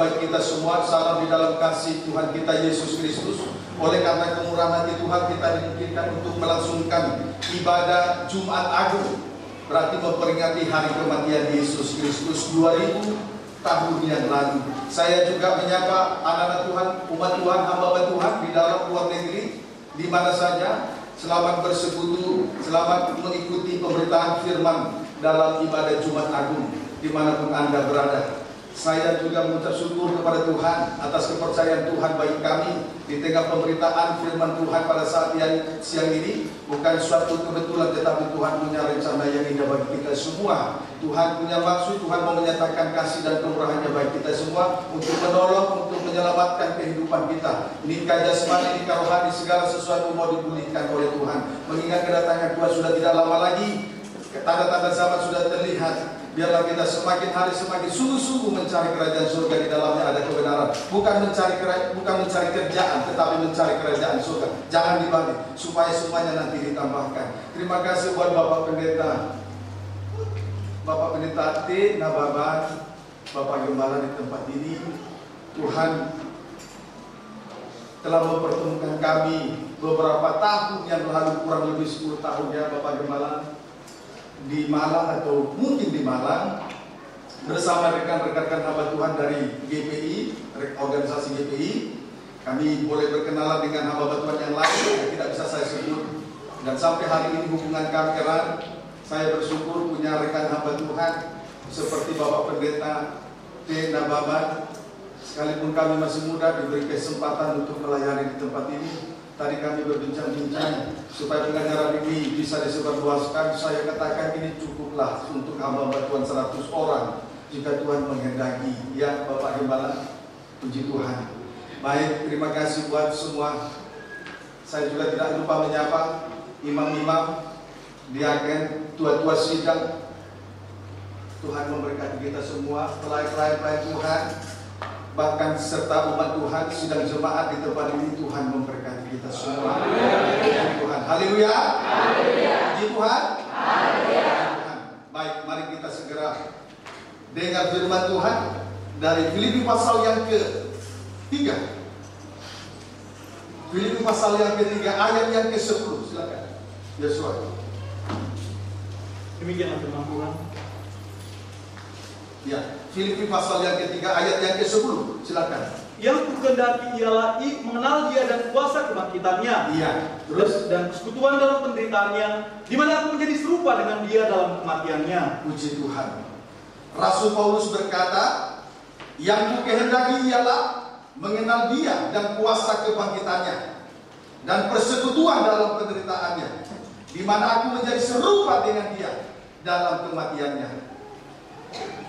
bagi kita semua. Salam di dalam kasih Tuhan kita Yesus Kristus. Oleh karena kemurahan hati Tuhan, kita dimungkinkan untuk melangsungkan ibadah Jumat Agung, berarti memperingati hari kematian Yesus Kristus 2000 tahun yang lalu. Saya juga menyapa anak-anak Tuhan, umat Tuhan, hamba Tuhan di dalam luar negeri, di mana saja. Selamat bersekutu, selamat mengikuti pemberitaan firman dalam ibadah Jumat Agung dimanapun Anda berada. Saya juga mengucap syukur kepada Tuhan atas kepercayaan Tuhan bagi kami di tengah pemberitaan firman Tuhan pada saat yang siang ini. Bukan suatu kebetulan, tetapi Tuhan punya rencana yang indah bagi kita semua. Tuhan punya maksud, Tuhan mau menyatakan kasih dan kemurahannya bagi kita semua untuk menolong, untuk menyelamatkan kehidupan kita. Nikah jasmani, nikah rohani, segala sesuatu mau dipulihkan oleh Tuhan. Mengingat kedatangan Tuhan sudah tidak lama lagi, tanda-tanda zaman sudah terlihat. Biarlah kita semakin hari semakin sungguh-sungguh mencari kerajaan surga, di dalamnya ada kebenaran. Bukan mencari kerjaan, tetapi mencari kerajaan surga. Jangan dibalik, supaya semuanya nanti ditambahkan. Terima kasih buat Bapak Pendeta T. Nababan, Bapak Gembala di tempat ini. Tuhan telah mempertemukan kami beberapa tahun yang lalu, kurang lebih 10 tahun ya Bapak Gembala, di Malang atau mungkin di Malang, bersama rekan-rekan hamba Tuhan dari GPI, organisasi GPI. Kami boleh berkenalan dengan hamba Tuhan yang lain yang tidak bisa saya sebut. Dan sampai hari ini hubungan kami erat. Saya bersyukur punya rekan hamba Tuhan seperti Bapak Pendeta T. Nababan. Sekalipun kami masih muda, diberi kesempatan untuk melayani di tempat ini. Tadi kami berbincang-bincang supaya pengajaran ini bisa disebarluaskan. Saya katakan ini cukuplah untuk hamba Tuhan 100 orang jika Tuhan menghendaki. Ya Bapak Gembala, puji Tuhan. Baik, terima kasih buat semua. Saya juga tidak lupa menyapa imam-imam, diaken, tua-tua sidang. Tuhan memberkati kita semua, pelayan-pelayan Tuhan, bahkan serta umat Tuhan, sidang jemaat di tempat ini. Tuhan memberkati kita semua. Puji Tuhan. Haleluya. Puji Tuhan. Baik, mari kita segera dengar firman Tuhan dari Filipi pasal yang ke-3. Filipi pasal yang ke-3 ayat yang ke-10. Silakan. Yesua. Demikianlah firman Tuhan. Ya, Filipi pasal yang ke-3 ayat yang ke-10. Silakan. Yang kukendaki ialah mengenal Dia dan kuasa kebangkitannya. Iya. Terus Dan persekutuan dalam penderitaannya, di mana aku menjadi serupa dengan Dia dalam kematiannya. puji Tuhan. Rasul Paulus berkata, yang kukehendaki ialah mengenal Dia dan kuasa kebangkitannya dan persekutuan dalam penderitaannya, di mana aku menjadi serupa dengan Dia dalam kematiannya.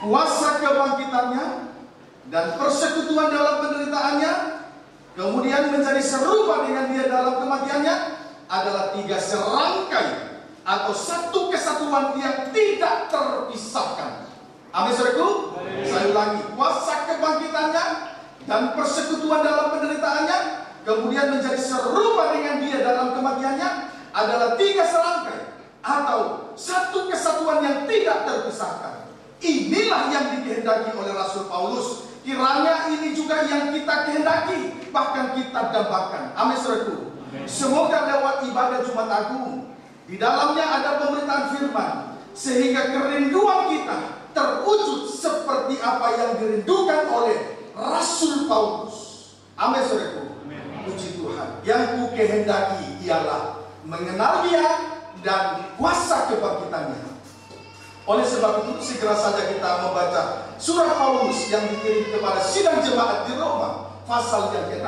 Kuasa kebangkitannya dan persekutuan dalam penderitaannya, kemudian menjadi serupa dengan Dia dalam kematiannya, adalah 3 serangkai atau satu kesatuan yang tidak terpisahkan. Amin, saudaraku. Saya ulangi, kuasa kebangkitannya dan persekutuan dalam penderitaannya, kemudian menjadi serupa dengan Dia dalam kematiannya, adalah 3 serangkai atau satu kesatuan yang tidak terpisahkan. Inilah yang dikehendaki oleh Rasul Paulus. Kiranya ini juga yang kita kehendaki, bahkan kita dambakan. Amin, saudaraku. Semoga lewat ibadah Jumat Agung, di dalamnya ada pemberitaan firman, sehingga kerinduan kita terwujud seperti apa yang dirindukan oleh Rasul Paulus. Amin, saudaraku. Puji Tuhan. Yang kukehendaki ialah mengenal Dia dan kuasa kebangkitannya. Oleh sebab itu, segera saja kita membaca surat Paulus yang dikirim kepada sidang jemaat di Roma, pasal yang ke-6.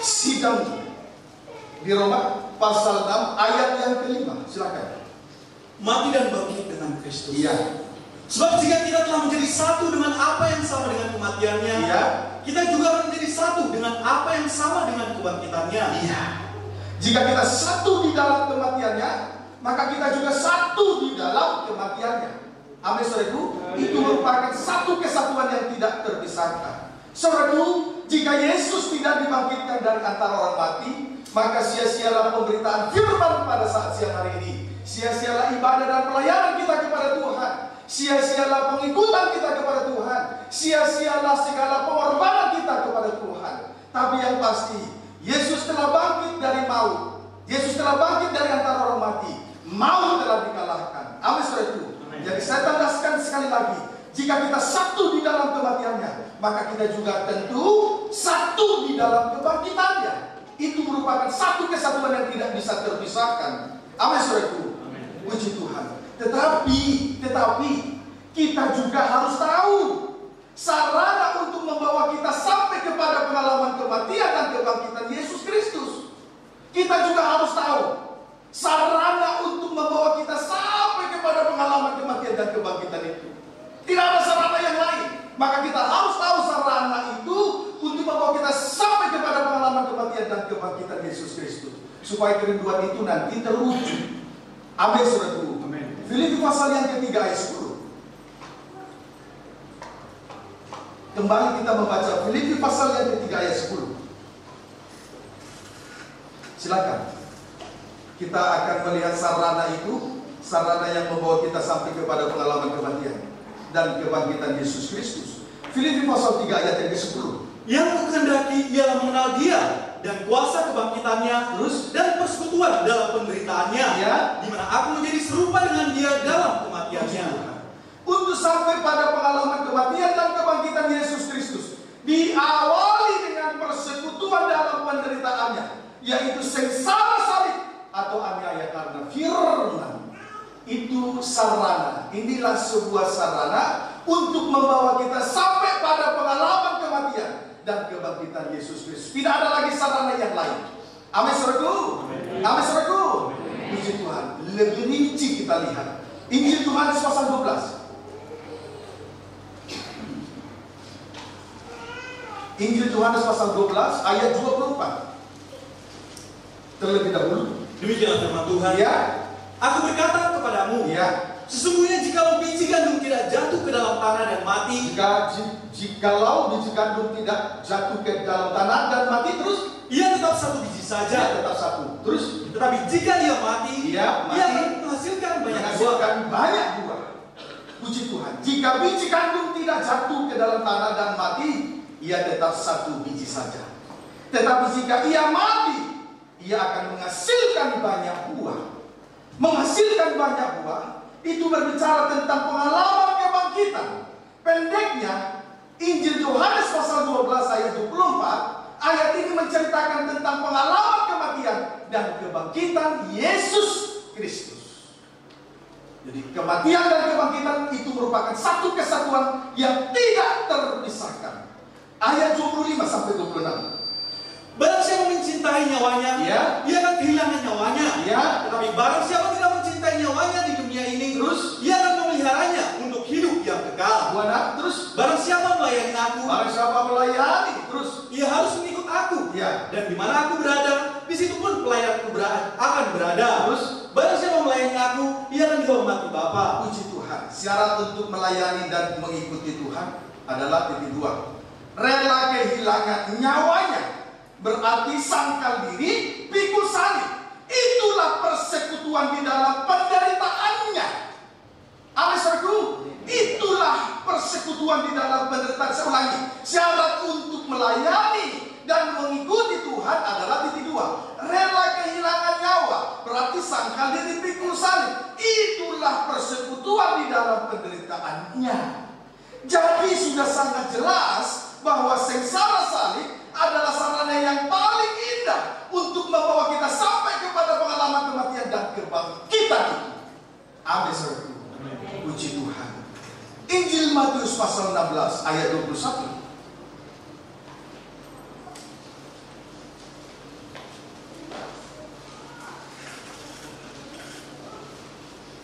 Sidang di Roma, pasal 6, ayat yang ke-5. Silakan. Mati dan bangkit dengan Kristus. Iya. Sebab jika kita telah menjadi satu dengan apa yang sama dengan kematiannya, Iya. kita juga akan menjadi satu dengan apa yang sama dengan kebangkitannya. Iya. Jika kita satu di dalam kematiannya, maka kita juga satu di dalam kematiannya. Amin, saudaraku. Itu merupakan satu kesatuan yang tidak terpisahkan. Saudaraku, jika Yesus tidak dibangkitkan dari antara orang mati, maka sia-sialah pemberitaan firman pada saat siang hari ini. sia-sialah ibadah dan pelayanan kita kepada Tuhan, sia-sialah pengikutan kita kepada Tuhan, sia-sialah segala pengorbanan kita kepada Tuhan. Tapi yang pasti, Yesus telah bangkit dari maut. Yesus telah bangkit dari antara orang mati. Maut telah dikalahkan. Amin, saudaraku. Jadi saya tandaskan sekali lagi, jika kita satu di dalam kematiannya, maka kita juga tentu satu di dalam kebangkitannya. Itu merupakan satu kesatuan yang tidak bisa terpisahkan. Amin, saudaraku. Puji Tuhan. Tetapi kita juga harus tahu sarana untuk membawa kita sampai kepada pengalaman kematian dan kebangkitan Yesus Kristus. Kita juga harus tahu sarana untuk membawa kita sampai kepada pengalaman kematian dan kebangkitan itu. Tidak ada sarana yang lain. Maka kita harus tahu sarana itu untuk membawa kita sampai kepada pengalaman kematian dan kebangkitan Yesus Kristus. Supaya kerinduan itu nanti terwujud. Amin, saudaraku. Filipi pasal yang ketiga ayat 10. Kembali kita membaca Filipi pasal yang ketiga ayat 10. Silakan. Kita akan melihat sarana itu, sarana yang membawa kita sampai kepada pengalaman kematian dan kebangkitan Yesus Kristus. Filipi pasal 3 ayat yang ke-10. Yang kehendaki ialah mengenal Dia dan kuasa kebangkitannya, Terus? dan persekutuan dalam penderitaannya, Ya. di mana aku menjadi serupa dengan Dia dalam kematiannya. Untuk sampai pada pengalaman kematian dan kebangkitan Yesus Kristus, diawali dengan persekutuan dalam penderitaannya, yaitu sengsara salib atau aniaya karena firman. Itu sarana. Inilah sebuah sarana untuk membawa kita sampai pada pengalaman kematian dan kebangkitan Yesus Kristus. Tidak ada lagi sarana yang lain. Amin, saudaraku. Amin, saudaraku. Puji Tuhan. Lebih rinci kita lihat Injil Yohanes pasal 12. Injil Yohanes pasal 12 ayat 24. Terlebih dahulu. Demikianlah firman Tuhan. Ya. Aku berkata kepadamu, Ya. sesungguhnya jikalau biji gandum tidak jatuh ke dalam tanah dan mati, Jikalau biji gandum tidak jatuh ke dalam tanah dan mati, terus ia tetap satu biji dia saja. tetap satu. Terus Tetapi jika dia mati, Ia mati, ia akan menghasilkan banyak buah. menghasilkan banyak buah. Puji Tuhan. Jika biji gandum tidak jatuh ke dalam tanah dan mati, ia tetap satu biji saja. Tetapi jika ia mati, ia akan menghasilkan banyak buah. Menghasilkan banyak buah itu berbicara tentang pengalaman kebangkitan. Pendeknya, Injil Yohanes pasal 12 ayat 24, ayat ini menceritakan tentang pengalaman kematian dan kebangkitan Yesus Kristus. Jadi kematian dan kebangkitan itu merupakan satu kesatuan yang tidak terpisahkan. Ayat 25 sampai 26. Barang siapa mencintai nyawanya, Ya. ia akan kehilangan nyawanya. Ya. Tetapi barang siapa tidak mencintai nyawanya di dunia ini, Terus? ia akan memeliharanya untuk hidup yang kekal. Buana, terus Barang siapa melayani aku, barang siapa melayani, terus ia harus mengikut aku. Ya. Dan di mana aku berada, di situ pun pelayanku akan berada. Terus? Barang siapa melayani aku, ia akan dihormati Bapa. Puji Tuhan. Syarat untuk melayani dan mengikuti Tuhan adalah titik 2. Rela kehilangan nyawanya, berarti sangkal diri, pikul salib. Itulah persekutuan di dalam penderitaannya. Amin, saudaraku. Itulah persekutuan di dalam penderitaan. Saya ulangi, syarat untuk melayani dan mengikuti Tuhan adalah titik 2. Rela kehilangan nyawa, berarti sangkal diri, pikul salib. Itulah persekutuan di dalam penderitaannya. Jadi sudah sangat jelas bahwa sengsara salib adalah sarana yang paling indah untuk membawa kita sampai kepada pengalaman kematian dan kebangkitan itu. Amin, saudaraku. Puji Tuhan. Injil Matius pasal 16 ayat 21.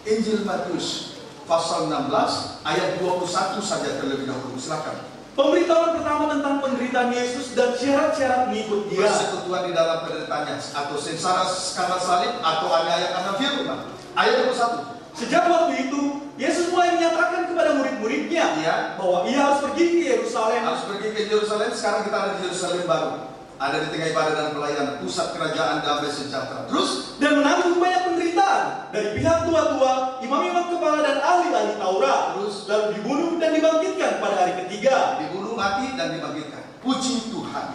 Injil Matius pasal 16 ayat 21 saja terlebih dahulu. Silakan. Pemberitahuan pertama tentang penderitaan Yesus dan syarat-syarat mengikut Dia. Persekutuan di dalam penderitaannya, atau sengsara karena salib, atau aniaya karena firman. Ayat 21. Sejak waktu itu, Yesus mulai menyatakan kepada murid-muridnya Ya. bahwa Ia harus pergi ke Yerusalem. Harus pergi ke Yerusalem. Sekarang kita ada di Yerusalem baru. Ada di tengah ibadah dan pelayanan, pusat kerajaan damai sejahtera. Terus Dan menanggung banyak penderitaan dari pihak tua-tua, imam-imam kepala dan ahli-ahli Taurat. Terus Lalu dibunuh dan dibangkitkan pada hari ketiga. dibunuh, mati, dan dibangkitkan. Puji Tuhan.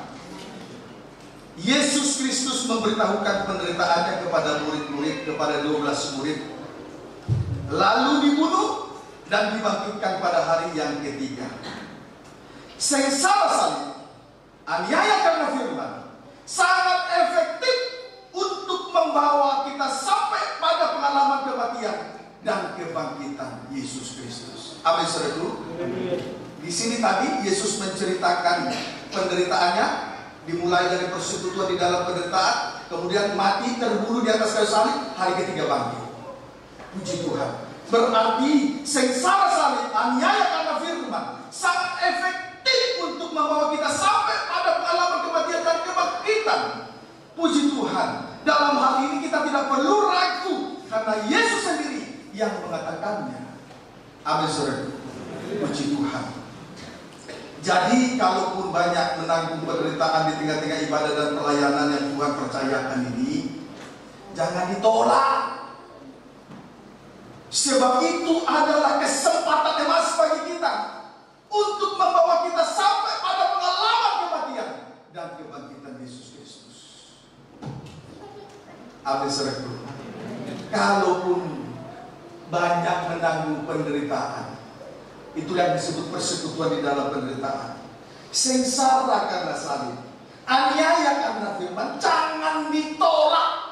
Yesus Kristus memberitahukan penderitaannya kepada murid-murid, kepada 12 murid. Lalu dibunuh dan dibangkitkan pada hari yang ketiga. Sengsara salib, aniaya karena firman, sangat efektif untuk membawa kita sampai pada pengalaman kematian dan kebangkitan Yesus Kristus. Amin, saudaraku. Di sini tadi Yesus menceritakan penderitaannya, dimulai dari persekutuan di dalam penderitaan, kemudian mati, terbunuh di atas kayu salib, hari ketiga bangkit. Puji Tuhan. Berarti sengsara salib, aniaya karena firman, sangat efektif untuk membawa kita sampai pada pengalaman kematian dan kebangkitan. Puji Tuhan. Dalam hal ini kita tidak perlu ragu, karena Yesus sendiri yang mengatakannya. Amin, saudara. Puji Tuhan. Jadi kalaupun banyak menanggung penderitaan di tengah-tengah ibadah dan pelayanan yang Tuhan percayakan ini, jangan ditolak. Sebab itu adalah kesempatan emas bagi kita untuk membawa kita sampai pada pengalaman kematian dan kebangkitan Yesus Kristus. Amin, saudaraku. Kalaupun banyak menanggung penderitaan, itu yang disebut persekutuan di dalam penderitaan. Sengsara karena salib, aniaya karena firman, jangan ditolak.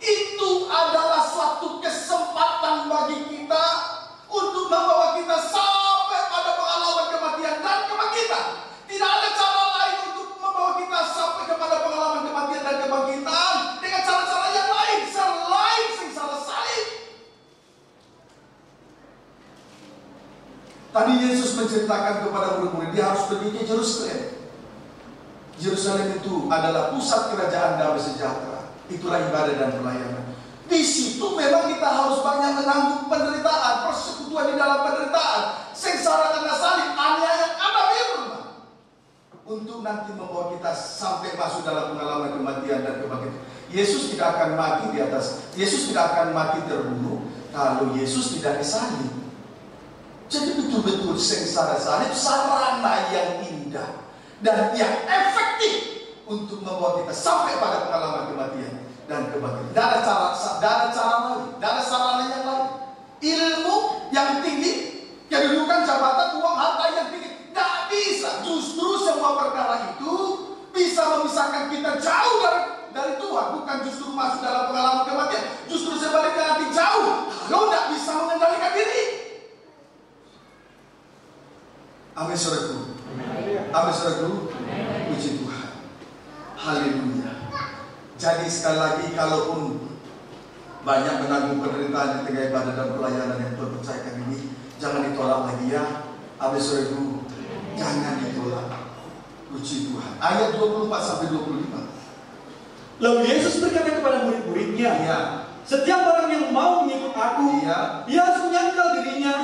Itu adalah suatu kesempatan bagi kita untuk membawa kita sampai pada pengalaman kematian dan kebangkitan. Tidak ada cara lain untuk membawa kita sampai kepada pengalaman kematian dan kebangkitan dengan cara-cara yang lain selain sengsara salib. Tadi Yesus menceritakan kepada murid-murid, dia harus pergi ke Yerusalem. Yerusalem itu adalah pusat kerajaan damai sejahtera. Itulah ibadah dan pelayanan. Di situ memang kita harus banyak menanggung penderitaan, persekutuan di dalam penderitaan, sengsara karena salib, aniaya karena firman, untuk nanti membawa kita sampai masuk dalam pengalaman kematian dan kebangkitan. Yesus tidak akan mati di atas, Yesus tidak akan mati terbunuh kalau Yesus tidak disalib. Jadi betul-betul sengsara salib sarana yang indah dan yang efektif untuk membawa kita sampai pada pengalaman kematian dan kebangkitan. Tidak ada cara lain, tidak ada sarana yang lain. Ilmu yang tinggi, kedudukan, jabatan, uang, harta yang tinggi, tidak bisa. Justru semua perkara itu bisa memisahkan kita jauh dari Tuhan. Bukan justru masuk dalam pengalaman kematian, justru sebaliknya nanti jauh kalau tidak bisa mengendalikan diri. Amin, saudaraku. Amin, saudaraku. Puji Tuhan. Haleluya. Jadi sekali lagi, kalaupun banyak menanggung penderitaan di tengah ibadah dan pelayanan yang Tuhan percayakan ini, jangan ditolak lagi ya. Amin, saudaraku. Jangan ditolak. Puji Tuhan. Ayat 24-25. Lalu Yesus berkata kepada murid-muridnya, setiap orang yang mau mengikut aku, ia harus menyangkal dirinya,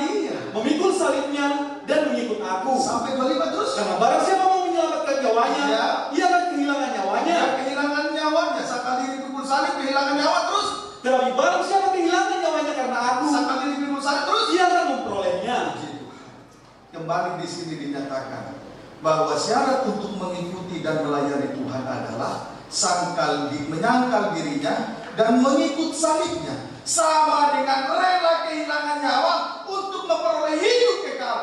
memikul salibnya, dan mengikut aku. Sampai 25 terus. Karena barang siapa mau menyelamatkan nyawanya, ia akan kehilangan nyawanya. Kehilangan nyawanya, sakal diri pikul salib, kehilangan nyawa terus. Tetapi barang siapa kehilangan nyawanya karena aku, sakal diri pikul salib terus, ia akan memperolehnya. Kembali di sini dinyatakan bahwa syarat untuk mengikuti dan melayani Tuhan adalah menyangkal dirinya dan mengikut salibnya, sama dengan rela kehilangan nyawa untuk memperoleh hidup kekal,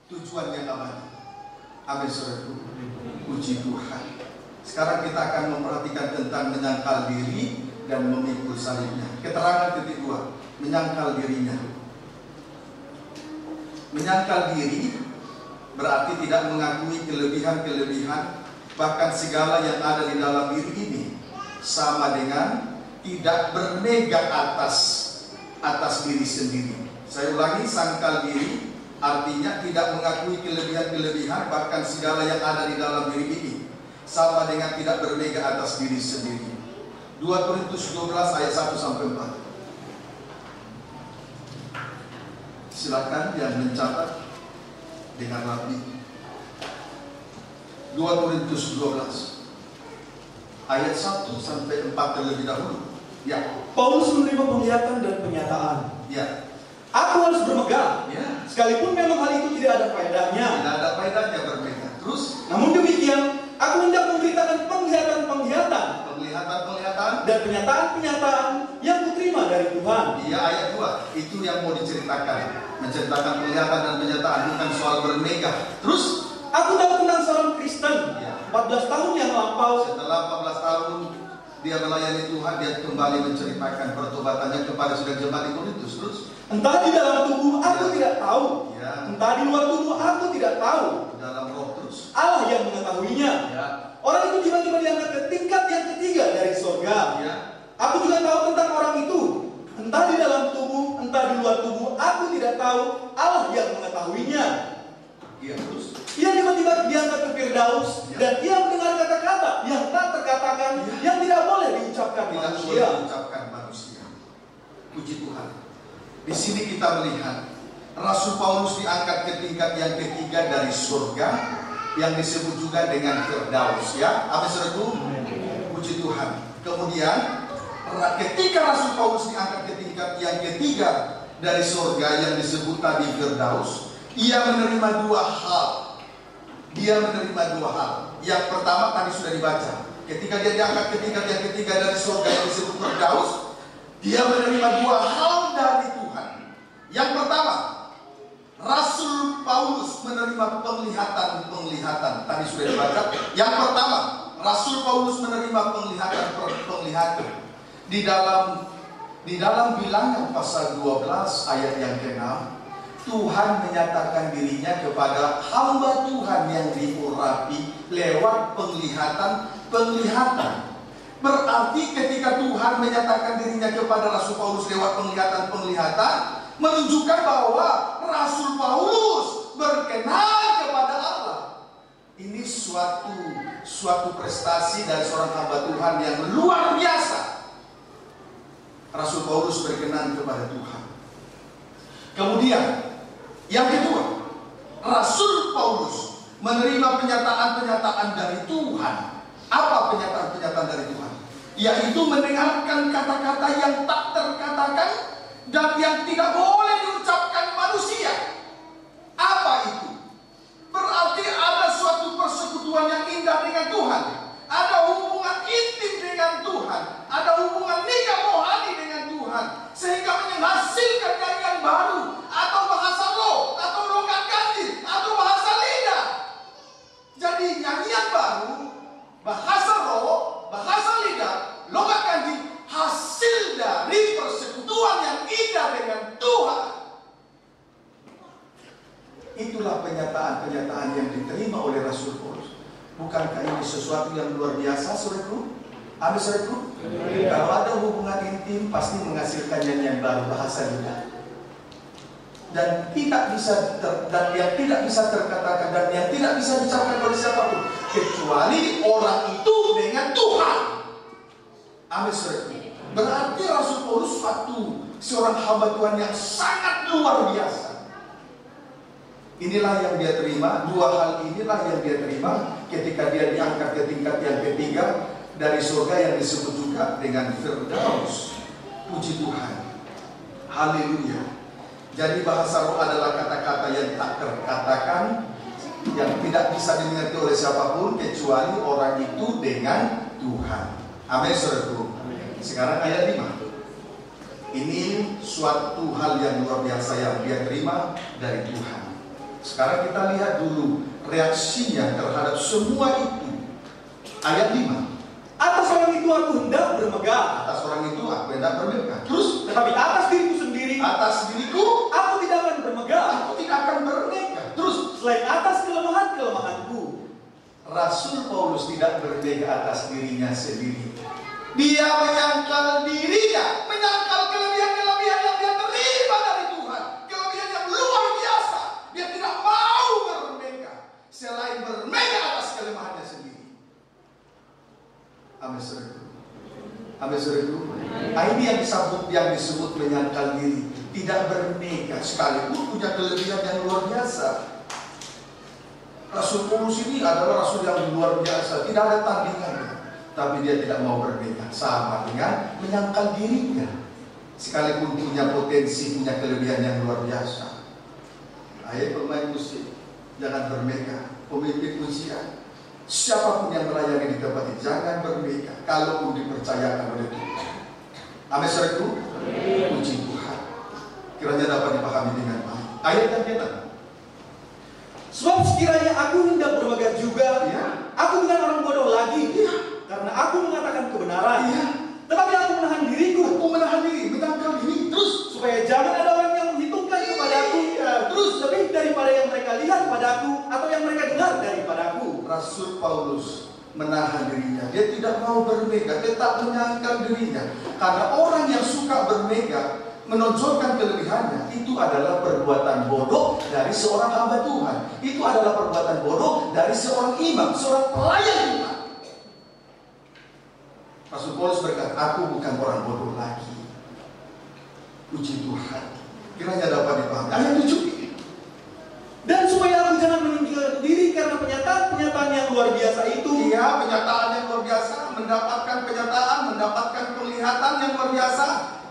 tujuan yang abadi. Amin, saudaraku. Puji Tuhan. Sekarang kita akan memperhatikan tentang menyangkal diri dan memikul salibnya. Keterangan titik 2, menyangkal dirinya. Menyangkal diri berarti tidak mengakui kelebihan-kelebihan, bahkan segala yang ada di dalam diri ini, sama dengan tidak bernegak atas diri sendiri. Saya ulangi, sangkal diri artinya tidak mengakui kelebihan-kelebihan, bahkan segala yang ada di dalam diri ini, sama dengan tidak bernegak atas diri sendiri. 2 Korintus 12 ayat 1-4. Silakan yang mencatat dengan rapi. 2 Korintus 12 ayat 1-4 terlebih dahulu. Ya. Paulus menerima penglihatan dan penyataan. Ya. Aku harus bermegah. Ya. Sekalipun memang hal itu tidak ada faedahnya. Tidak ada faedahnya bermegah. Terus, namun demikian, aku hendak memberitakan penglihatan-penglihatan dan penyataan-penyataan yang kuterima dari Tuhan. Iya, ayat 2. Itu yang mau diceritakan. Menceritakan penglihatan dan penyataan, bukan soal bermegah. Terus, aku tahu tentang seorang Kristen, ya. 14 tahun yang lampau. Setelah 14 tahun dia melayani Tuhan, dia kembali menceritakan pertobatannya kepada saudara jemaat di Korintus. Terus, entah di dalam tubuh aku tidak tahu, entah di luar tubuh aku tidak tahu. Dalam roh terus. Allah yang mengetahuinya. Orang itu tiba-tiba diangkat ke tingkat yang ketiga dari surga. Aku juga tahu tentang orang itu. Entah di dalam tubuh, entah di luar tubuh, aku tidak tahu. Allah yang mengetahuinya. Terus. Ia tiba-tiba diangkat ke Firdaus dan ia mendengar kata-kata yang tak terkatakan, yang tidak boleh diucapkan manusia. Puji Tuhan. Di sini kita melihat Rasul Paulus diangkat ke tingkat yang ketiga dari surga, yang disebut juga dengan Firdaus, ya. Apa saudaraku? Puji Tuhan. Kemudian ketika Rasul Paulus diangkat ke tingkat yang ketiga dari surga yang disebut tadi Firdaus, ia menerima dua hal. Yang pertama tadi sudah dibaca. Ketika dia diangkat ke tingkat yang ketiga dari surga yang disebut Firdaus, dia menerima dua hal dari Tuhan. Yang pertama, Rasul Paulus menerima penglihatan. Tadi sudah dibaca. Yang pertama, Rasul Paulus menerima penglihatan. Di dalam Bilangan pasal 12 ayat yang ke-6, Tuhan menyatakan dirinya kepada hamba Tuhan yang diurapi lewat penglihatan. Berarti ketika Tuhan menyatakan dirinya kepada Rasul Paulus lewat penglihatan, menunjukkan bahwa Rasul Paulus berkenan kepada Allah. Ini suatu prestasi dari seorang hamba Tuhan yang luar biasa. Rasul Paulus berkenan kepada Tuhan. Kemudian yang kedua, Rasul Paulus menerima penyataan-penyataan dari Tuhan. Apa penyataan-penyataan dari Tuhan? Yaitu mendengarkan kata-kata yang tak terkatakan dan yang tidak boleh diucapkan manusia. Apa itu? Berarti ada suatu persekutuan yang indah dengan Tuhan. Ada hubungan intim dengan Tuhan. Ada hubungan nikah rohani dengan Tuhan. Sehingga menghasilkan nyanyian baru, atau bahasa roh, atau logat ganjil, atau bahasa lidah. Jadi nyanyian baru, bahasa roh, bahasa lidah, logat ganjil, hasil dari persekutuan yang indah dengan Tuhan. Itulah penyataan-penyataan yang diterima oleh Rasul Paulus. Bukankah ini sesuatu yang luar biasa, saudaraku? Amin, saudaraku? Kalau ada hubungan intim, pasti menghasilkan nyanyian baru, bahasa lidah. Dan yang tidak bisa terkatakan dan yang tidak bisa diucapkan oleh siapapun kecuali orang itu dengan Tuhan. Amin, saudaraku. Berarti Rasul Paulus seorang hamba Tuhan yang sangat luar biasa. Inilah yang dia terima, dua hal inilah yang dia terima ketika dia diangkat ke tingkat yang ketiga dari surga yang disebut juga dengan Firdaus. Puji Tuhan. Haleluya. Jadi bahasa roh adalah kata-kata yang tak terkatakan, yang tidak bisa dimengerti oleh siapapun kecuali orang itu dengan Tuhan. Amin, saudaraku. Sekarang ayat 5. Ini suatu hal yang luar biasa yang dia terima dari Tuhan. Sekarang kita lihat dulu reaksinya terhadap semua itu. Ayat 5. Atas orang itu aku hendak bermegah. Atas orang itu aku hendak bermegah. Terus, tetapi atas diriku sendiri, atas diriku aku tidak akan bermegah. Aku tidak akan bermegah. Terus, selain atas kelemahan-kelemahanku. Rasul Paulus tidak bermegah atas dirinya sendiri. Dia menyangkal dirinya, menyangkal kelebihan-kelebihan yang dia terima dari Tuhan, kelebihan yang luar biasa. Dia tidak mau bermegah selain bermegah atas kelemahannya sendiri. Amin, saudaraku. Amin, saudaraku. Ini yang disebut menyangkal diri, tidak bermegah sekalipun punya kelebihan yang luar biasa. Rasul Paulus ini adalah rasul yang luar biasa, tidak ada tandingannya. tapi dia tidak mau bermega. Sama dengan menyangkal dirinya, sekalipun punya potensi, punya kelebihan yang luar biasa. Ayo pemain musik, jangan bermega. Pemimpin usia, siapapun yang melayani di tempat ini, jangan bermega kalaupun dipercayakan oleh Tuhan. Amin, saudaraku. Puji Tuhan. Kiranya dapat dipahami dengan baik. Ayat yang kita. Sebab sekiranya aku hendak bermegah juga, Ya. aku bukan orang bodoh lagi, Ya. karena aku mengatakan kebenaran. Ya. Tetapi aku menahan diriku, Aku menahan diri, menyangkal diri terus. supaya jangan ada orang yang menghitungkan kepadaku Terus lebih daripada yang mereka lihat padaku atau yang mereka dengar daripadaku. Rasul Paulus menahan dirinya. Dia tidak mau bermega, tetap menyangkal dirinya. Karena orang yang suka bermega, menonjolkan kelebihannya, itu adalah perbuatan bodoh dari seorang hamba Tuhan. Itu adalah perbuatan bodoh dari seorang imam, seorang pelayan Tuhan. Rasul Paulus berkata, aku bukan orang bodoh lagi. Puji Tuhan. Kiranya dapat dipahami. Ayat 7. Dan supaya aku jangan meninggikan diri karena pernyataan yang luar biasa itu. Iya, penyataan yang luar biasa, mendapatkan penyataan, mendapatkan penglihatan yang luar biasa.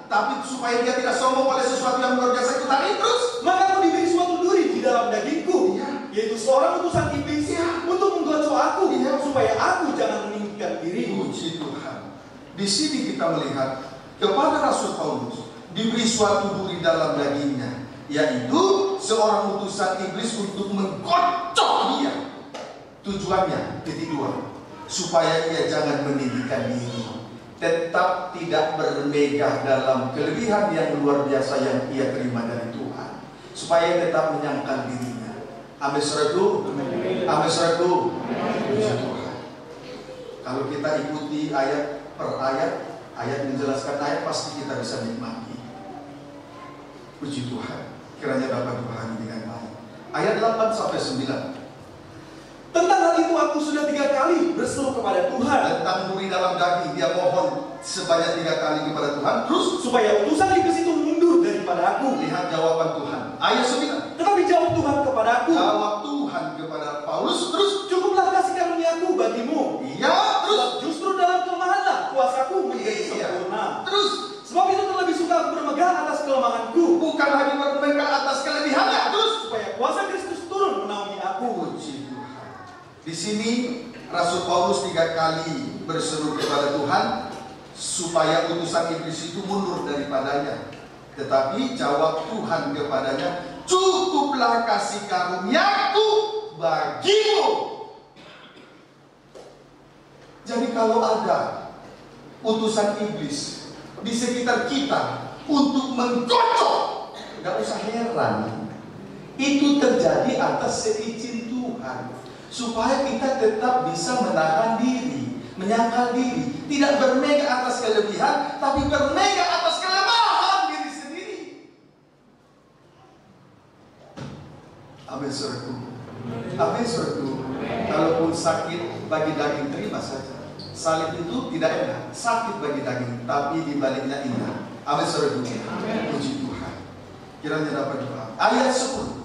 Tapi supaya dia tidak sombong oleh sesuatu yang luar biasa itu tadi terus. Maka aku diberi suatu duri di dalam dagingku, Iya. yaitu seorang utusan iblis untuk menggocok aku, supaya aku jangan meninggikan diri. Puji Tuhan. Di sini kita melihat kepada Rasul Paulus diberi suatu duri dalam dagingnya, yaitu seorang utusan iblis untuk menggocok dia. Tujuannya, titik 2, supaya ia jangan meninggikan diri, tetap tidak bermegah dalam kelebihan yang luar biasa yang ia terima dari Tuhan, supaya tetap menyangkal dirinya. Amin, saudaraku. Amin, saudaraku. Puji Tuhan. Kalau kita ikuti ayat per ayat, ayat menjelaskan ayat, pasti kita bisa nikmati. Puji Tuhan. Kiranya dapat dipahami dengan baik. Ayat 8 sampai 9. Tentang hal itu aku sudah 3 kali berseru kepada Tuhan, Tentang duri dalam daging, dia mohon sebanyak 3 kali kepada Tuhan. Terus supaya utusan iblis itu mundur daripada aku. lihat jawaban Tuhan. Ayat 9. Tetapi jawab Tuhan kepadaku, Jawab Tuhan kepada Paulus. Terus cukuplah kasih karuniaku bagimu. iya. Terus Sebab justru dalam kelemahanlah kuasaku menjadi sempurna. Terus Sebab itu terlebih suka aku bermegah atas kelemahanku, bukan lagi bermegah atas kelebihannya. Terus supaya kuasa Kristus turun menaungi aku. puji Tuhan. Di sini Rasul Paulus 3 kali berseru kepada Tuhan supaya utusan iblis itu mundur daripadanya. Tetapi jawab Tuhan kepadanya, cukuplah kasih karuniaku bagimu. Jadi kalau ada utusan iblis di sekitar kita untuk menggocok, nggak usah heran. Itu terjadi atas seizin Tuhan, supaya kita tetap bisa menahan diri, menyangkal diri, tidak bermega atas kelebihan, tapi bermega atas kelemahan diri sendiri. Amin, saudaraku. Amin, saudaraku. Kalaupun sakit bagi daging, terima saja. Salib itu tidak enak, sakit bagi daging, tapi dibaliknya indah. Amin, saudaraku. Puji Tuhan. Kiranya dapat dipahami. Ayat 10.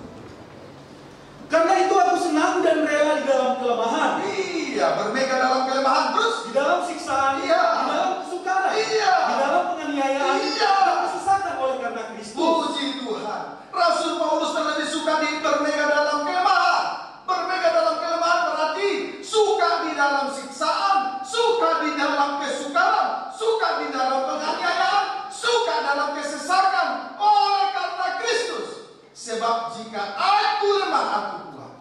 Karena itu aku senang dan rela di dalam kelemahan, Iya, bermega dalam kelemahan. Terus di dalam siksaan, Iya. di dalam kesukaran, Iya. di dalam penganiayaan, Iya. dan kesesakan oleh karena Kristus. puji Tuhan. Rasul Paulus terlebih suka bermega dalam kelemahan. Bermega dalam kelemahan berarti suka di dalam siksaan, suka di dalam kesukaran, suka di dalam penganiayaan, suka dalam kesesakan oleh karena Kristus. Sebab jika aku lemah, aku kuat.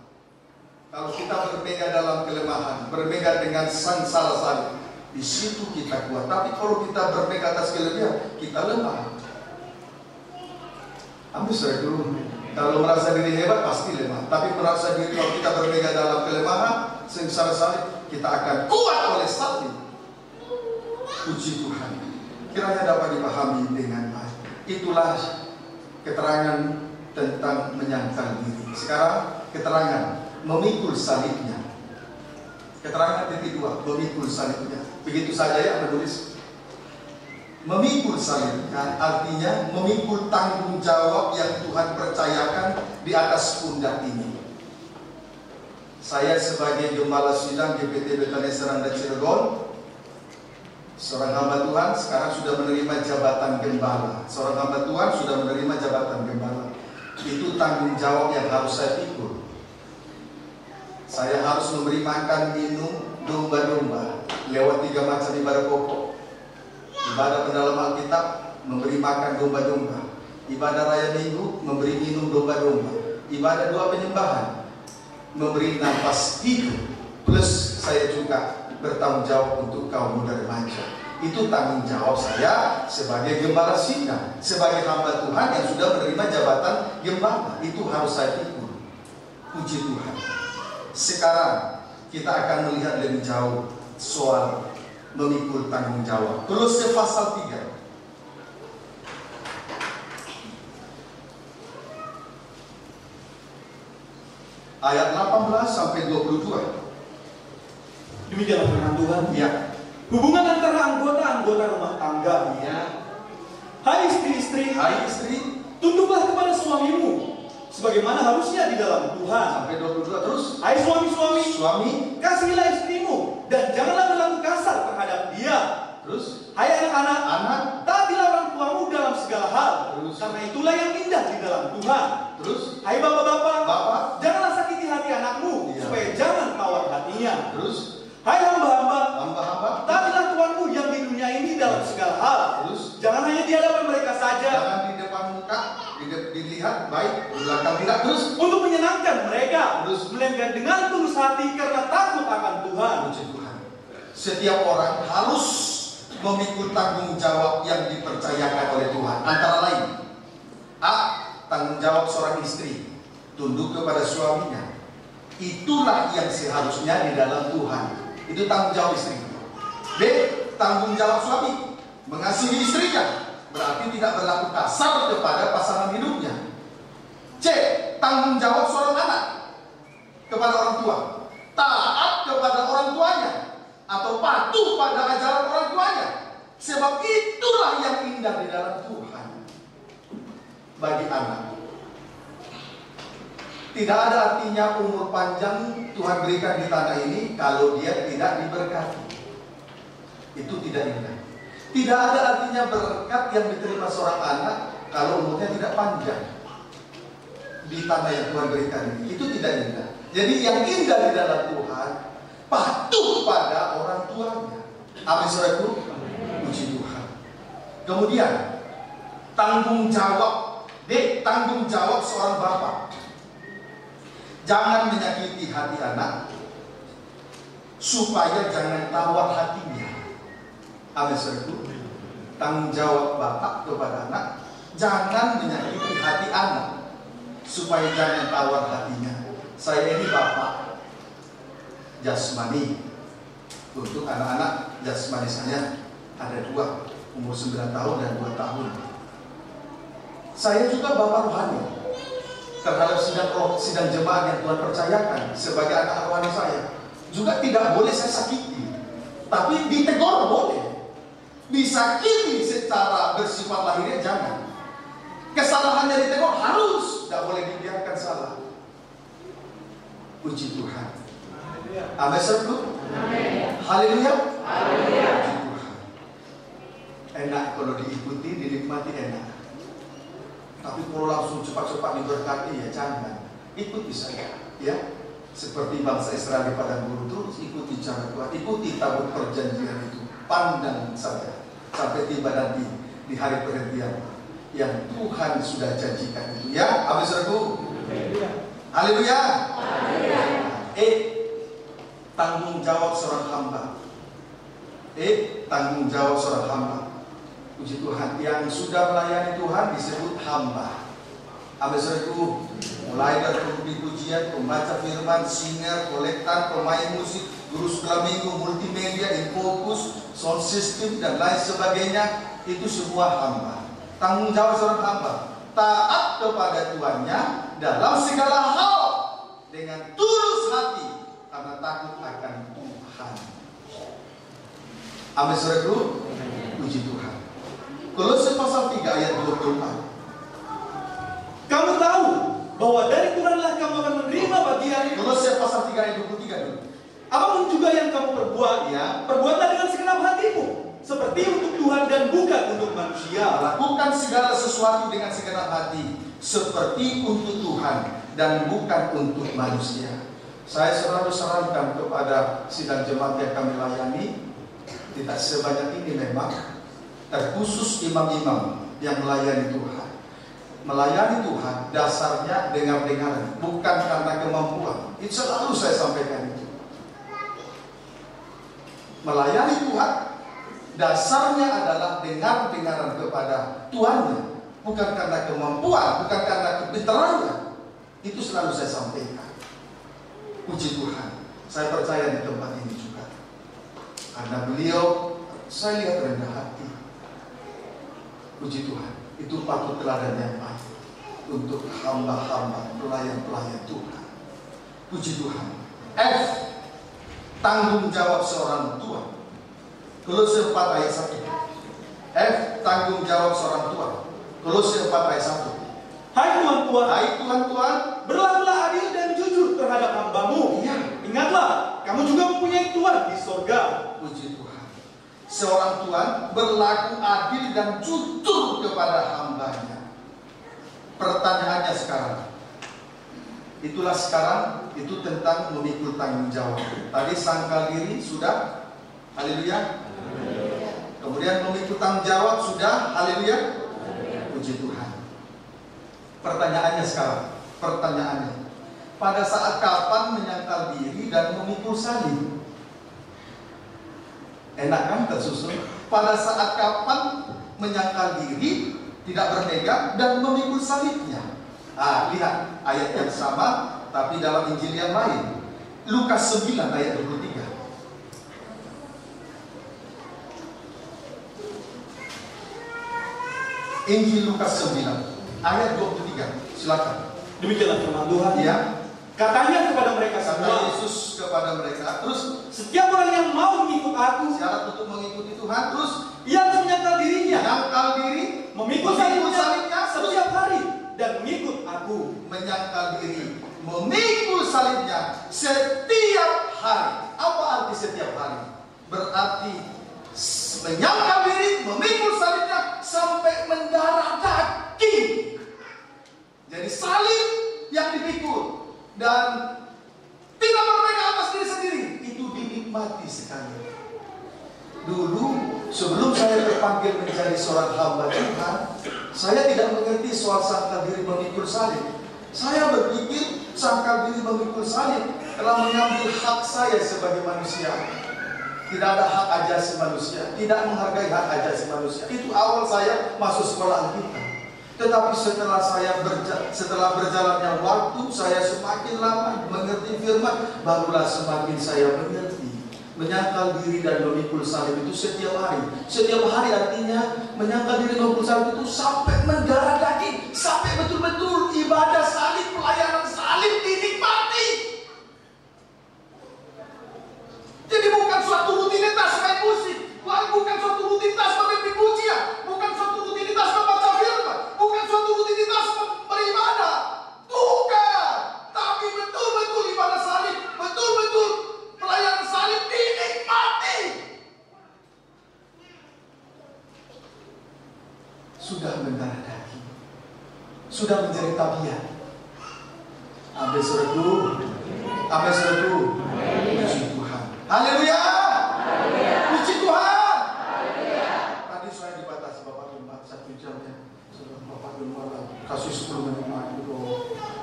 Kalau kita bermega dalam kelemahan, bermega dengan sangsara salib, di situ kita kuat. Tapi kalau kita bermega atas kelebihan, kita lemah. Amin, saudaraku. Kalau merasa diri hebat pasti lemah. Tapi merasa diri kalau kita bermega dalam kelemahan, sengsara salib, kita akan kuat oleh salib. Puji Tuhan. Kiranya dapat dipahami dengan baik. Itulah keterangan tentang menyangkal diri. Sekarang keterangan memikul salibnya. Keterangan titik 2, memikul salibnya. Begitu saja ya menulis. Memikul salibnya artinya memikul tanggung jawab yang Tuhan percayakan di atas pundak ini. Saya sebagai gembala sidang GPT Betania Serang dan Cirebon Seorang hamba Tuhan sekarang sudah menerima jabatan gembala. Seorang hamba Tuhan sudah menerima jabatan gembala. Itu tanggung jawab yang harus saya pikul. Saya harus memberi makan, minum domba-domba lewat 3 macam ibadah pokok. Ibadah pendalam Alkitab, memberi makan domba-domba. Ibadah raya minggu, memberi minum domba-domba. Ibadah 2 penyembahan, memberi nafas hidup. Plus saya juga bertanggung jawab untuk kaum muda remaja. Itu tanggung jawab saya sebagai gembala sidang, sebagai hamba Tuhan yang sudah menerima jabatan gembala. Itu harus saya pikul. Puji Tuhan. Sekarang kita akan melihat lebih jauh soal memikul tanggung jawab. Kolose pasal 3. Ayat 18 sampai 22. Demikianlah firman Tuhan. Ya. Hubungan antara anggota-anggota rumah tangga. Ya. Hai istri-istri, Hai istri, tunduklah kepada suamimu sebagaimana harusnya di dalam Tuhan. sampai 22 terus. Hai suami-suami, Suami, kasihilah istrimu dan janganlah berlaku kasar terhadap dia. terus Hai anak-anak, anak, taatilah orang tuamu dalam segala hal, Terus. karena itulah yang indah di dalam Tuhan. terus Hai bapak-bapak, bapak, janganlah sakiti hati anakmu, Iya. supaya jangan tawar hatinya. terus Hai hamba-hamba, hamba-hamba, taatilah tuanmu yang di dunia ini dalam segala hal. terus Jangan hanya di hadapan mereka saja, jangan di depan muka, dilihat baik, di belakang tidak, terus untuk menyenangkan mereka, Terus. melainkan dengan tulus hati karena takut akan Tuhan. puji Tuhan. Setiap orang harus memikul tanggung jawab yang dipercayakan oleh Tuhan. Antara lain, A. Tanggung jawab seorang istri, tunduk kepada suaminya. Itulah yang seharusnya di dalam Tuhan. Itu tanggung jawab istri. B. Tanggung jawab suami, mengasihi istrinya, berarti tidak berlaku kasar kepada pasangan hidupnya. C. Tanggung jawab seorang anak kepada orang tua, taat kepada orang tuanya, atau patuh pada ajaran orang tuanya. Sebab itulah yang indah di dalam Tuhan. Bagi anak, tidak ada artinya umur panjang Tuhan berikan di tanah ini kalau dia tidak diberkati. Itu tidak indah. Tidak ada artinya berkat yang diterima seorang anak kalau umurnya tidak panjang di tanah yang Tuhan berikan ini. Itu tidak indah. Jadi yang indah di dalam Tuhan patuh pada orang tuanya. Amin saudaraku. Puji Tuhan. Kemudian tanggung jawab. D. Tanggung jawab seorang bapak. Jangan menyakiti hati anak, supaya jangan tawar hatinya. Amin saudaraku. Tanggung jawab bapak kepada anak, jangan menyakiti hati anak, supaya jangan tawar hatinya. Saya ini bapak jasmani. Untuk anak-anak jasmani saya ada 2, umur 9 tahun dan 2 tahun. Saya juga bapak rohani terhadap sidang jemaat yang Tuhan percayakan sebagai anak rohani saya. Juga tidak boleh saya sakiti, tapi ditegur boleh. Disakiti secara bersifat lahirnya jangan. Kesalahannya ditegur harus, tidak boleh dibiarkan salah. Puji Tuhan. Amin saudaraku. Haleluya. Puji Tuhan. Enak kalau diikuti, dinikmati enak. Tapi kalau langsung cepat-cepat diberkati ya jangan. Ikuti saja, ya. Seperti bangsa Israel di padang gurun, terus ikuti cara Tuhan, ikuti tabut perjanjian itu, pandang saja sampai tiba nanti di hari perhentian yang Tuhan sudah janjikan itu. Ya, amin saudaraku. Haleluya. Tanggung jawab seorang hamba. Tanggung jawab seorang hamba. Puji Tuhan, yang sudah melayani Tuhan disebut hamba. Amin saudaraku. Mulai dari pemberi pujian, pembaca firman, singer, kolektan, pemain musik, guru sekolah minggu, multimedia, infokus, sound system dan lain sebagainya, itu semua hamba. Tanggung jawab seorang hamba, taat kepada tuannya dalam segala hal dengan tulus hati karena takut akan Tuhan. Amin saudaraku. Puji Tuhan. Kolose pasal 3 ayat 24. Kamu tahu bahwa dari Tuhanlah kamu akan menerima bagian. Kolose pasal 3 ayat 23 dulu. Apapun juga yang kamu perbuat, Ya. perbuatlah dengan segenap hatimu, seperti seperti untuk Tuhan dan bukan untuk manusia. Lakukan segala sesuatu dengan segenap hati, seperti untuk Tuhan dan bukan untuk manusia. Saya selalu sarankan kepada sidang jemaat yang kami layani, tidak sebanyak ini memang, terkhusus imam-imam yang melayani Tuhan. Melayani Tuhan dasarnya dengar-dengaran, bukan karena kemampuan. Itu selalu saya sampaikan itu. Melayani Tuhan dasarnya adalah dengar-dengaran kepada Tuhannya, bukan karena kemampuan, bukan karena kepintarannya. Itu selalu saya sampaikan. Puji Tuhan, saya percaya di tempat ini juga, karena beliau saya lihat rendah hati. Puji Tuhan, itu patut teladan yang baik untuk hamba-hamba, pelayan-pelayan Tuhan. Puji Tuhan. F, tanggung jawab seorang tua. Kolose 4 ayat 1. F, tanggung jawab seorang tua. Kolose 4 ayat 1. Hai Tuhan-Tuhan, Hai Tuhan-Tuhan, berlakulah adil dan jujur terhadap hamba-Mu. Ya. Ingatlah, kamu juga mempunyai Tuhan di sorga. Puji Tuhan. Seorang Tuhan berlaku adil dan jujur kepada hambanya. Pertanyaannya sekarang, itulah sekarang, itu tentang memikul tanggung jawab. Tadi sangkal diri sudah, haleluya. Kemudian memikul tanggung jawab sudah, haleluya. Puji Tuhan. Pertanyaannya sekarang, pertanyaannya, pada saat kapan menyangkal diri dan memikul salib? Enak kan tersusun? Pada saat kapan menyangkal diri, tidak berpegang dan memikul salibnya? Lihat ayat yang sama, tapi dalam Injil yang lain. Lukas 9 ayat 23. Injil Lukas 9 ayat 23, silakan. Demikianlah firman Tuhan. Ya. Katanya kepada mereka Kata semua, Yesus kepada mereka, terus setiap orang yang mau mengikut aku, syarat untuk mengikuti Tuhan, terus ia harus menyangkal dirinya, menyangkal diri, memikul salibnya setiap hari, dan mengikut aku. Menyangkal diri, memikul salibnya setiap hari. Apa arti setiap hari? Berarti menyangkal diri, memikul salibnya sampai mendarah daging. Jadi salib yang dipikul dan tidak berpegang atas diri sendiri, itu dinikmati sekali. Dulu sebelum saya terpanggil menjadi seorang hamba Tuhan, saya tidak mengerti soal sangkal diri memikul salib. Saya berpikir sangkal diri memikul salib telah mengambil hak saya sebagai manusia. Tidak ada hak ajasi manusia, tidak menghargai hak ajasi manusia. Itu awal saya masuk sekolah Alkitab. Tetapi setelah berjalannya waktu, saya semakin lama mengerti firman, barulah semakin saya mengerti. Menyangkal diri dan memikul salib itu setiap hari. Setiap hari artinya menyangkal diri memikul salib itu sampai mendarah daging, sampai betul-betul ibadah salib, pelayanan salib dinikmati. Jadi bukan suatu rutinitas main musik, bukan suatu rutinitas memimpin pujian, bukan suatu rutinitas membaca firman, bukan suatu rutinitas beribadah, bukan. Tapi betul-betul ibadah salib, betul-betul pelayanan salib dinikmati. Sudah mendarah daging, sudah menjadi tabiat. Ambil suruh, ambil suruh. Puji Tuhan. Haleluya. Puji Tuhan. Tadi saya dibatasi Bapak Gembala 1 jam ya. Sudah Bapak Gembala kasih 10 menit lagi.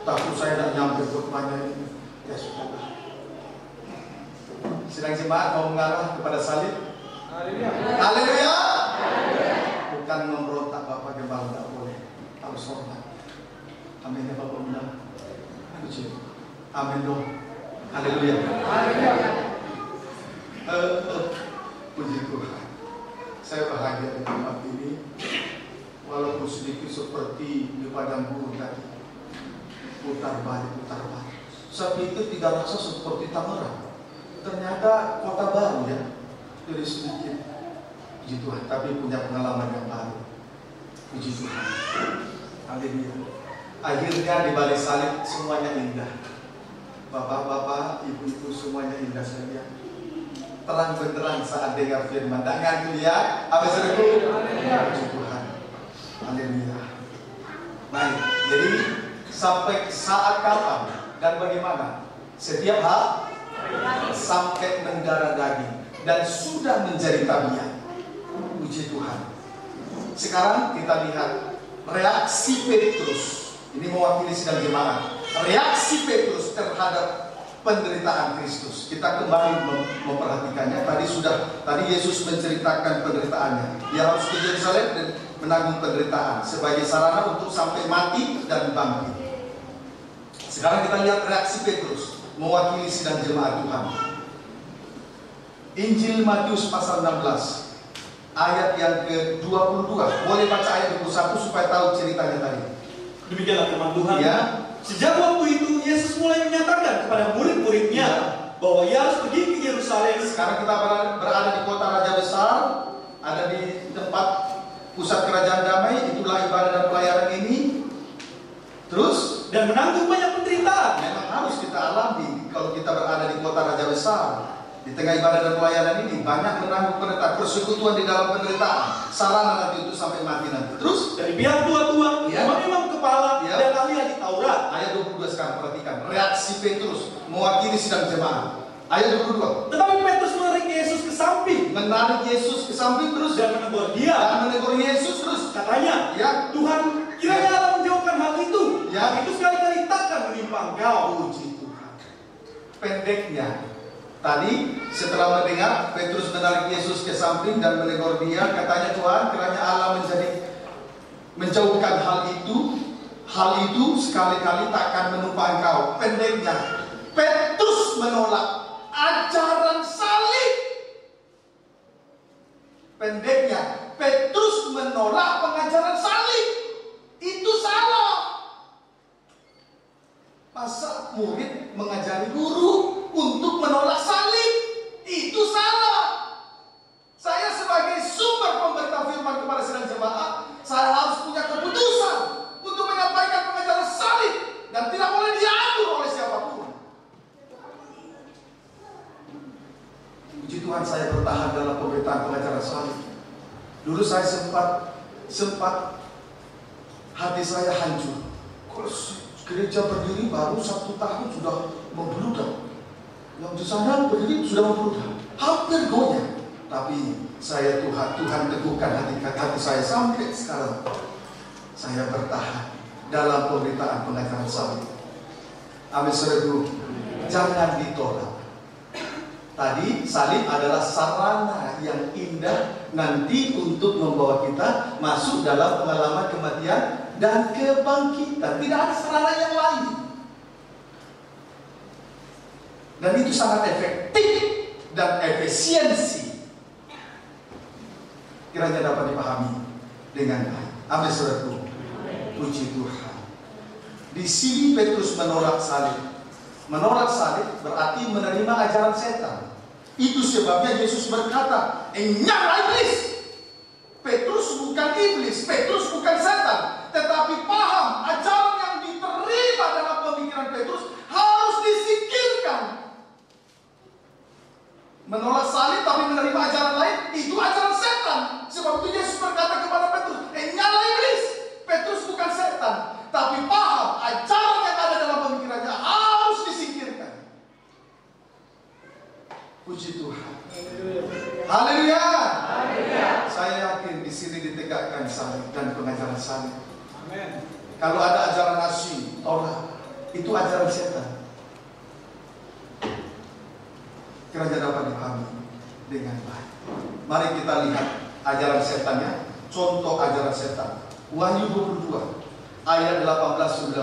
Takut saya tidak nyampe khotbahnya ini. Ya sudah. Sidang jemaat mau mengalah kepada salib. Haleluya. Haleluya. Bukan memberontak Bapak Gembala, tidak boleh. Harus hormat. Amin ya Bapak Gembala. Puji. Amin dong. Haleluya. Haleluya. Puji Tuhan. Saya bahagia di tempat ini, walaupun sedikit seperti di padang gurun tadi, putar balik. Saya pikir tidak rasa seperti Tangerang. Ternyata kota baru ya, jadi sedikit. Puji Tuhan, tapi punya pengalaman yang baru. Puji Tuhan. Haleluya. Akhirnya di balik salib semuanya indah. Bapak-bapak, ibu-ibu semuanya indah saja. terang benderang saat dengar firman. Dan ngantuk ya, apa saudaraku? Puji Tuhan. Haleluya. Baik, jadi sampai saat kapan dan bagaimana? Setiap hal sampai mendarah daging dan sudah menjadi tabiat. Puji Tuhan. Sekarang kita lihat reaksi Petrus. Ini mewakili sidang jemaat. Reaksi Petrus terhadap penderitaan Kristus. Kita kembali memperhatikannya. Tadi Yesus menceritakan penderitaannya. Dia harus ke Yerusalem dan menanggung penderitaan sebagai sarana untuk sampai mati dan bangkit. Sekarang kita lihat reaksi Petrus mewakili sidang jemaat Tuhan. Injil Matius pasal 16 ayat yang ke-22. Boleh baca ayat 21 supaya tahu ceritanya tadi. Demikianlah firman Tuhan. Ya. Sejak waktu itu Yesus mulai menyatakan kepada murid-muridnya bahwa ia harus pergi ke Yerusalem. Sekarang kita berada di kota raja besar, ada di tempat pusat kerajaan damai, itulah ibadah dan pelayanan ini. Terus dan menanggung banyak penderitaan. Memang harus kita alami kalau kita berada di kota raja besar. Di tengah ibadah dan pelayanan ini banyak menanggung penderitaan, persekutuan di dalam penderitaan, sarana nanti itu sampai mati nanti. Terus dari pihak tua-tua, imam kepala dan ahli Taurat. Ayat 22 sekarang perhatikan reaksi Petrus mewakili sidang jemaat. Ayat 22. Tetapi Petrus menarik Yesus ke samping, terus dan menegur dia. Dan menegur Yesus terus. Katanya, ya Tuhan, kiranya Allah menjauhkan hal itu. Ya. Itu sekali-kali takkan menimpa engkau. Puji Tuhan. Pendeknya, tadi setelah mendengar Petrus menarik Yesus ke samping dan menegur dia, katanya, Tuhan, kiranya Allah menjauhkan hal itu sekali-kali takkan menimpa engkau. Pendeknya, Petrus menolak ajaran salib. Pendeknya, Petrus menolak pengajaran salib. Itu salah. Masa murid mengajari guru untuk menolak salib? Itu salah. Saya sebagai sumber pemberita firman kepada sidang jemaat, saya harus punya keputusan untuk menyampaikan pengajaran salib dan tidak boleh diatur oleh siapapun. Puji Tuhan, saya bertahan dalam pemberitaan pengajaran salib. Dulu saya sempat hati saya hancur. Kalau gereja berdiri baru 1 tahun sudah membludak. Yang di sana berdiri sudah membludak, hampir goyah. Tapi Tuhan teguhkan hati saya sampai sekarang. Saya bertahan dalam pemberitaan pengajaran salib. Amin, saudaraku, jangan ditolak. Tadi salib adalah sarana yang indah nanti untuk membawa kita masuk dalam pengalaman kematian dan kebangkitan. Tidak ada sarana yang lain. Dan itu sangat efektif dan efisiensi. Kiranya dapat dipahami dengan baik. Amin, saudaraku. Puji Tuhan. Di sini Petrus menolak salib. Menolak salib berarti menerima ajaran setan. Itu sebabnya Yesus berkata, "Enyala iblis." Petrus bukan iblis, Petrus bukan setan, tetapi paham ajaran yang diterima dalam pemikiran Petrus harus disingkirkan. Menolak salib tapi menerima ajaran lain, itu ajaran setan. Sebab itu Yesus berkata kepada Petrus, "Enyala iblis." Petrus bukan setan, tapi paham ajaran yang ada dalam pemikirannya harus disingkirkan. Puji Tuhan. Haleluya. Saya yakin di sini ditegakkan salib dan pengajaran salib. Amin. Kalau ada ajaran asli, Taurat, itu ajaran setan. Kiranya dapat dipahami dengan baik. Mari kita lihat ajaran setannya. Contoh ajaran setan. Wahyu 22 ayat 18-19.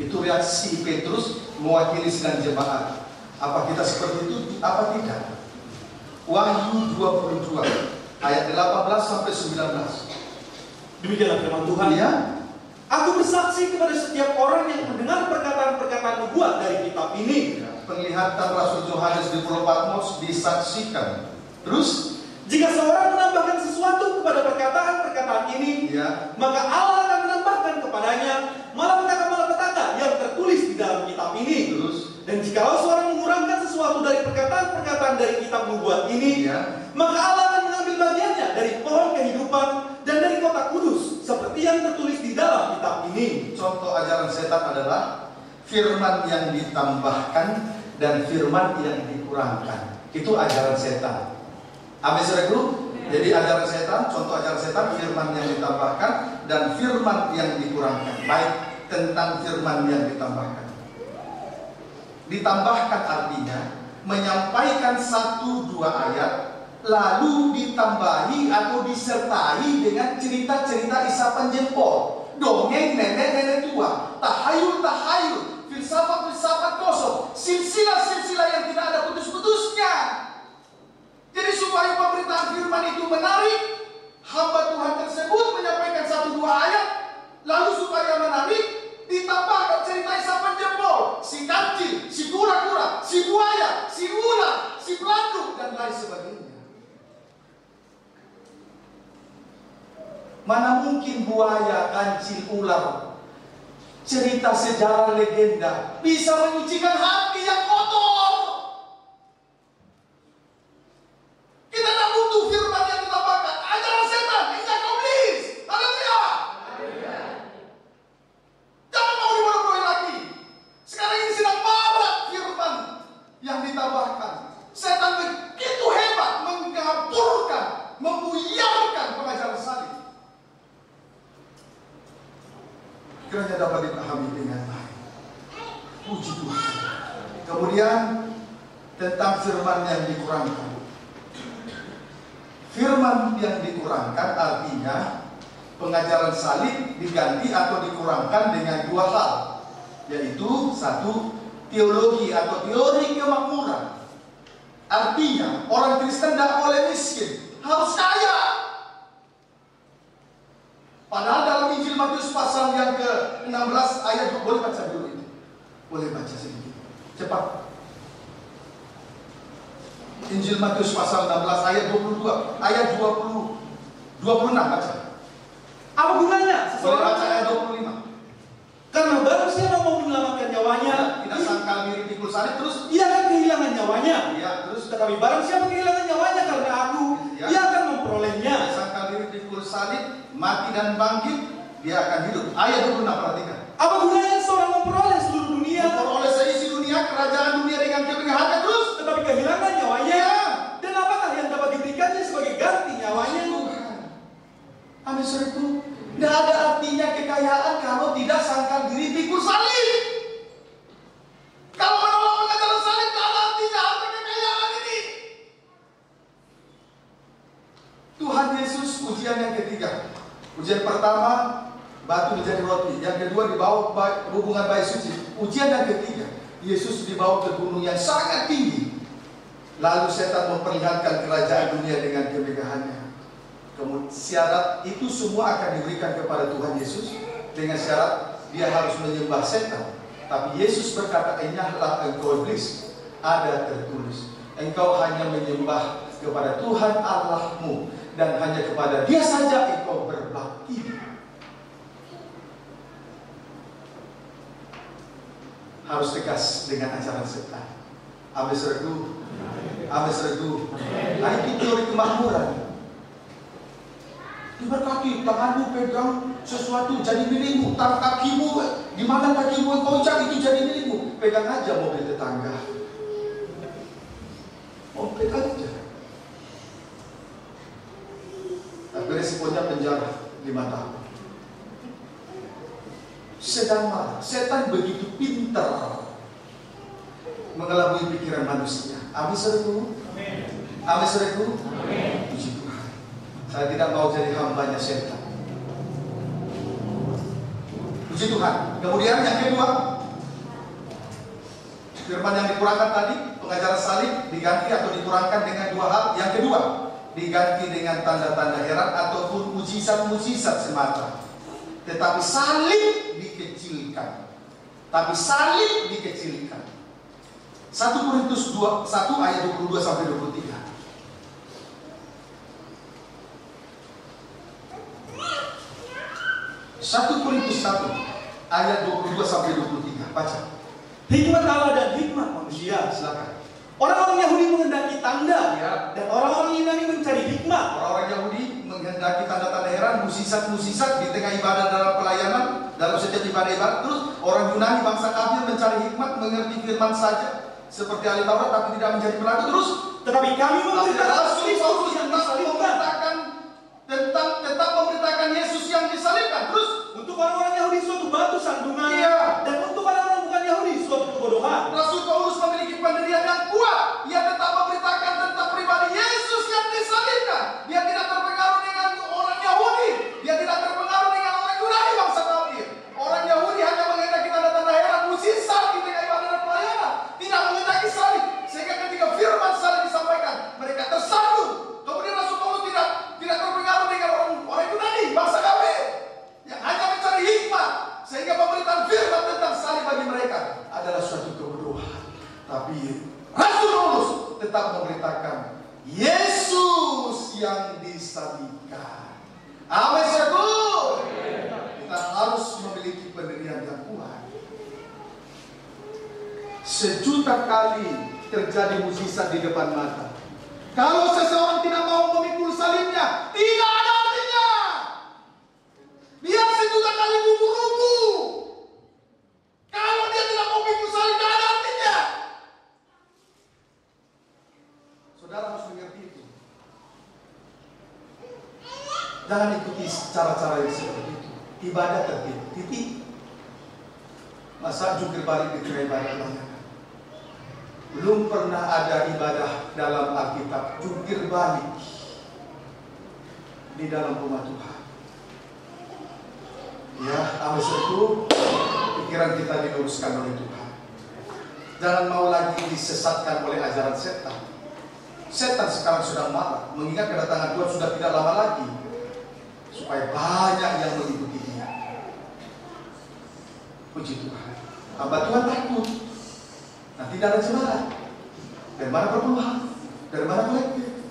Itu reaksi Petrus mewakili sidang jemaat. Apa kita seperti itu? Apa tidak? Wahyu 22 ayat 18-19. Demikianlah firman Tuhan. Ya. Aku bersaksi kepada setiap orang yang mendengar perkataan-perkataan nubuat dari kitab ini. Penglihatan Rasul Yohanes di Pulau Patmos disaksikan. Terus, jika seorang menambahkan sesuatu kepada perkataan-perkataan ini, maka Allah akan menambahkan kepadanya malapetaka-malapetaka yang tertulis di dalam kitab ini. Terus, Dan jikalau seorang mengurangkan sesuatu dari perkataan-perkataan dari kitab nubuat ini, maka Allah akan mengambil bagiannya dari pohon kehidupan dan dari kota kudus, seperti yang tertulis di dalam kitab ini. Contoh ajaran setan adalah firman yang ditambahkan dan firman yang dikurangkan. Itu ajaran setan. Amin, saudaraku. Jadi ajaran setan, contoh ajaran setan, firman yang ditambahkan dan firman yang dikurangkan. Baik, tentang firman yang ditambahkan. Ditambahkan artinya menyampaikan 1-2 ayat lalu ditambahi atau disertai dengan cerita-cerita isapan jempol, dongeng nenek-nenek tua, tahayul-tahayul, filsafat-filsafat kosong, silsilah-silsilah yang tidak ada putus-putusnya. Jadi supaya pemberitaan firman itu menarik, hamba Tuhan tersebut menyampaikan 1-2 ayat, lalu supaya menarik ditambahkan cerita isapan jempol, si kancil, si kura-kura, si buaya, si ular, si pelanduk, dan lain sebagainya. Mana mungkin buaya, kancil, ular, cerita sejarah legenda bisa menyucikan hati yang kotor. Kita tak butuh firman yang ditambahkan. Ajaran setan, injak iblis. Haleluya. Jangan mau dibodoh-bodohin lagi. Sekarang ini sedang marak firman yang ditambahkan. Setan begitu hebat mengaburkan, membuyarkan pengajaran salib. Kiranya dapat dipahami dengan baik. Puji Tuhan. Kemudian tentang firman yang dikurangkan. Firman yang dikurangkan artinya pengajaran salib diganti atau dikurangkan dengan 2 hal, yaitu 1, teologi atau teori kemakmuran. Artinya orang Kristen tidak boleh miskin, harus kaya. Padahal dalam Injil Matius pasal yang ke-16 ayat 2, boleh baca dulu ini, boleh baca sedikit, cepat. Injil Matius pasal 16 ayat 22, ayat 26 baca. Apa gunanya? Boleh baca ayat 25. Karena barang siapa mau menyelamatkan nyawanya, tidak sangkal diri pikul salib, terus ia akan kehilangan nyawanya. Ya, terus Tetapi barang siapa kehilangan nyawanya karena aku, ia akan memperolehnya. sangkal diri pikul salib, mati dan bangkit, dia akan hidup. Ayat 26, perhatikan. Apa gunanya seorang memperoleh seluruh dunia, Memperoleh seisi dunia, kerajaan dunia dengan kemegahannya, terus tetapi kehilangan nyawanya? Dan apakah yang dapat diberikannya sebagai ganti nyawanya? Amin, saudaraku. Tidak ada artinya kekayaan kalau tidak sangkal diri pikul salib. Kalau menolak pengajaran salib, tidak ada artinya harta kekayaan ini. Tuhan Yesus ujian yang ketiga. Ujian pertama, batu menjadi roti. Yang kedua, dibawa hubungan baik suci. Ujian yang ketiga, Yesus dibawa ke gunung yang sangat tinggi. Lalu setan memperlihatkan kerajaan dunia dengan kemegahannya. Kemudian syarat itu semua akan diberikan kepada Tuhan Yesus dengan syarat dia harus menyembah setan. Tapi Yesus berkata, "Enyahlah engkau iblis, ada tertulis, engkau hanya menyembah kepada Tuhan Allahmu dan hanya kepada Dia saja engkau berbakti." Harus tegas dengan ajaran setan. Amin, saudaraku. Amin, saudaraku. Nah, itu teori kemakmuran. Diberkati, tanganmu pegang sesuatu jadi milikmu, kakimu, di mana kakimu engkau injak itu jadi milikmu. Pegang aja mobil tetangga, mau pegang aja. Tapi resikonya penjara 5 tahun. Sedang marah, setan begitu pintar mengelabui pikiran manusia. Amin, saudaraku. Amin, saudaraku. Puji Tuhan. Saya tidak mau jadi hambanya setan. Puji Tuhan. Kemudian yang kedua, firman yang dikurangkan tadi, pengajaran salib diganti atau dikurangkan dengan 2 hal. Yang kedua, diganti dengan tanda-tanda heran ataupun mujizat-mujizat semata. Tetapi salib dikecilkan. 1 Korintus 1 ayat 22 sampai 23. 1 Korintus 1 ayat 22 sampai 23. Baca. Hikmat Allah dan hikmat manusia. Silakan. Orang-orang Yahudi menghendaki tanda, Ya. dan orang-orang Yunani mencari hikmat. Orang-orang Yahudi menghendaki tanda-tanda heran, musisat-musisat di tengah ibadah dalam pelayanan, dalam setiap ibadah-ibadah. Terus orang Yunani bangsa kafir mencari hikmat, mengerti firman saja seperti ahli Taurat, tapi tidak menjadi pelaku. Terus Tetapi kami memberitakan Rasul Kristus Paulus yang tetap disalibkan. memberitakan Yesus yang disalibkan. Terus Untuk orang-orang Yahudi suatu batu sandungan, Iya. dan untuk orang-orang bukan Yahudi suatu kebodohan. Rasul Paulus memiliki pendirian yang kuat. Ia tetap memberitakan tentang pribadi Yesus yang disalibkan. Dia tidak terpengaruh dengan orang Yahudi. Dia tidak terpengaruh dengan orang Yunani bangsa kafir. Orang Yahudi hanya menghendaki tanda-tanda heran, mukjizat di tengah ibadah dan pelayanan. Tidak menghendaki salib. Sehingga ketika firman salib disampaikan, mereka tersandung. Kemudian Rasul Paulus tidak terpengaruh dengan orang Yunani bangsa kafir yang hanya mencari hikmat, sehingga pemberitaan firman tentang salib bagi mereka adalah suatu kebodohan. Tapi Rasul Paulus tetap memberitakan Yesus yang disalibkan. Amin, saudara. Kita harus memiliki pendirian yang kuat. Sejuta kali terjadi mukjizat di depan mata. Kalau seseorang tidak mau memikul salibnya, tidak ada artinya. Biar sejuta kali rubu-rubu, kalau dia tidak mau pikul salib, tidak ada artinya. Saudara harus mengerti itu. Jangan ikuti cara-cara yang seperti itu. Ibadah tertib, titik. Masa jungkir balik di tengah ibadah pelayanan. Belum pernah ada ibadah dalam Alkitab jungkir balik di dalam rumah Tuhan. Ya, habis itu pikiran kita diluruskan oleh Tuhan. Jangan mau lagi disesatkan oleh ajaran setan. Setan sekarang sudah marah, mengingat kedatangan Tuhan sudah tidak lama lagi, supaya banyak yang mengikuti Dia. Puji Tuhan. Hamba Tuhan takut. Nanti tidak ada jemaat. Dari mana perpuluhan? Dari mana kolektif?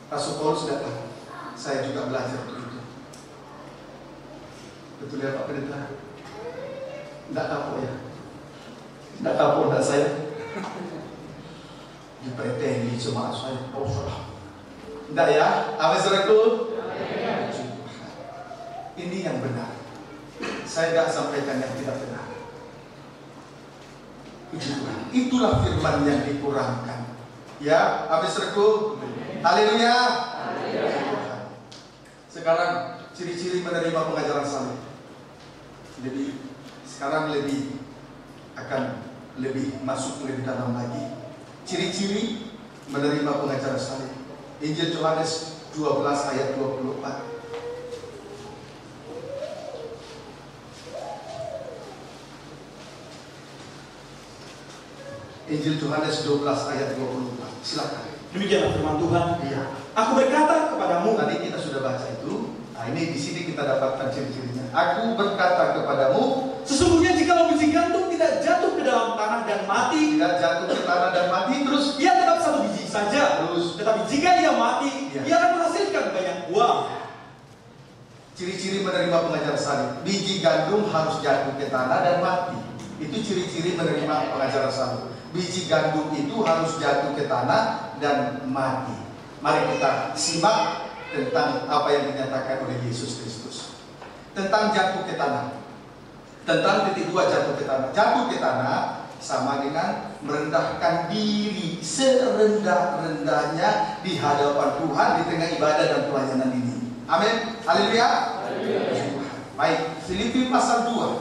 Rasul Paulus datang. Saya juga belajar untuk itu. Betul ya Pak Pendeta? Tidak kapok ya? Tidak kapok tidak saya? Dipreteli jemaat saya. Oh salah. Tidak ya? Amin saudaraku? Ini yang benar. Saya tidak sampaikan yang tidak benar. Itulah firman yang dikurangkan. Ya, amin saudaraku? Haleluya. Sekarang ciri-ciri menerima pengajaran salib. Sekarang akan lebih masuk lebih dalam lagi. Ciri-ciri menerima pengajaran salib. Injil Yohanes 12 ayat 24. Injil Yohanes 12 ayat 24. Silakan. Demikianlah firman Tuhan. Iya. Aku berkata kepadamu. Tadi kita sudah baca itu. Nah, ini di sini kita dapatkan ciri-cirinya. Aku berkata kepadamu, Sesungguhnya jika biji gandum tidak jatuh ke dalam tanah dan mati, tidak jatuh ke tanah dan mati, terus ia tetap satu biji saja. Terus. Tetapi jika ia mati, Ya. ia akan menghasilkan banyak buah. ciri-ciri menerima pengajaran salib. Biji gandum harus jatuh ke tanah dan mati. Itu ciri-ciri menerima pengajaran salib. Biji gandum itu harus jatuh ke tanah dan mati. Mari kita simak tentang apa yang dinyatakan oleh Yesus Kristus. Tentang jatuh ke tanah. Tentang titik 2 jatuh ke tanah. Jatuh ke tanah sama dengan merendahkan diri serendah-rendahnya di hadapan Tuhan di tengah ibadah dan pelayanan ini. Amin. Haleluya. Baik, Filipi pasal 2.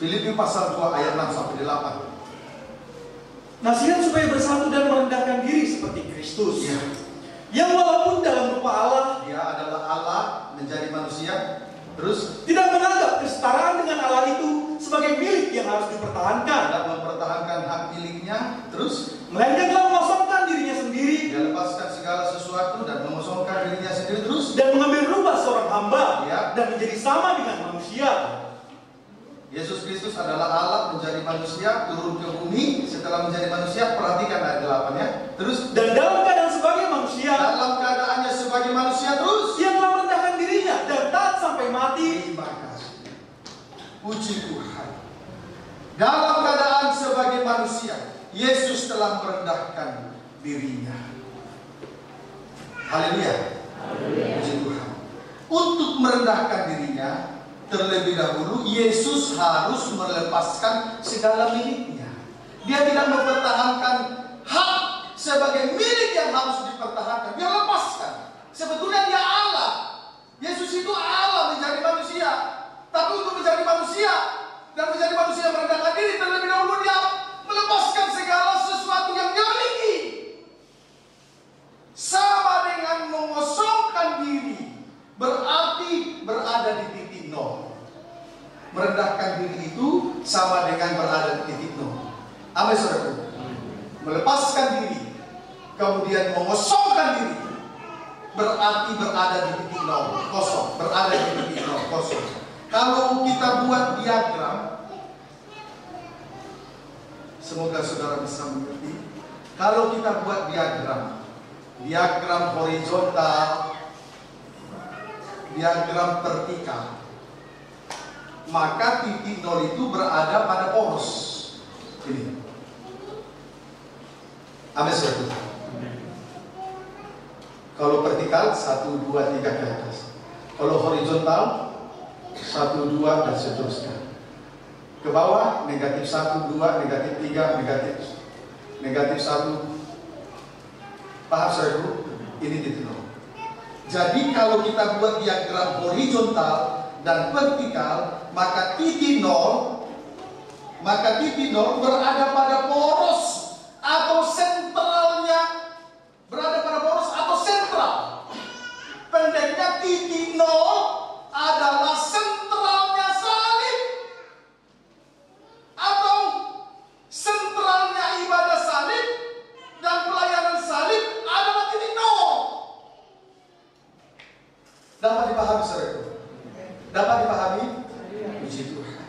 Filipi pasal 2 ayat 6 sampai 8. Nasihat supaya bersatu dan merendahkan diri seperti Kristus. Ya. Yang walaupun dalam rupa Allah, Dia adalah Allah menjadi manusia. Terus tidak menganggap kesetaraan dengan Allah itu sebagai milik yang harus dipertahankan, tidak mempertahankan hak miliknya. Terus melainkan telah mengosongkan dirinya sendiri Dia lepaskan segala sesuatu dan mengosongkan dirinya sendiri. Terus dan mengambil rupa seorang hamba Ya. dan menjadi sama dengan manusia. Yesus Kristus adalah Allah menjadi manusia, turun ke bumi setelah menjadi manusia. Perhatikan ayat 8 ya. Terus Dan dalam keadaan sebagai manusia, dalam keadaannya sebagai manusia Puji Tuhan. Dalam keadaan sebagai manusia, Yesus telah merendahkan dirinya. Haleluya. Puji Tuhan. Untuk merendahkan dirinya, terlebih dahulu Yesus harus melepaskan segala miliknya. Dia tidak mempertahankan hak sebagai milik yang harus dipertahankan. Dia lepaskan. Sebetulnya dia Allah. Yesus itu Allah menjadi manusia. Tapi untuk menjadi manusia dan menjadi manusia merendahkan diri, terlebih dahulu dia melepaskan segala sesuatu yang dia miliki. Sama dengan mengosongkan diri, berarti berada di titik nol. Merendahkan diri itu sama dengan berada di titik nol. Amin, saudara. Melepaskan diri, kemudian mengosongkan diri, berarti berada di titik nol, kosong. Berada di titik nol, kosong. Kalau kita buat diagram, semoga saudara bisa mengerti. Kalau kita buat diagram horizontal, diagram vertikal, maka titik nol itu berada pada poros ini. Amin, saudara. Kalau vertikal 1, 2, 3 ke atas. Kalau horizontal 1, 2 dan seterusnya. Ke bawah negatif 1, 2, negatif 3, negatif 1. Paham saudara? Ini titik nol. Jadi kalau kita buat diagram horizontal dan vertikal, maka titik nol berada pada poros atau sentralnya, berada pada poros atau sentral. Pendeknya titik nol adalah sentralnya salib atau sentralnya ibadah salib dan pelayanan salib adalah titik nol. Dapat dipahami saudara? Dapat dipahami? Puji Tuhan.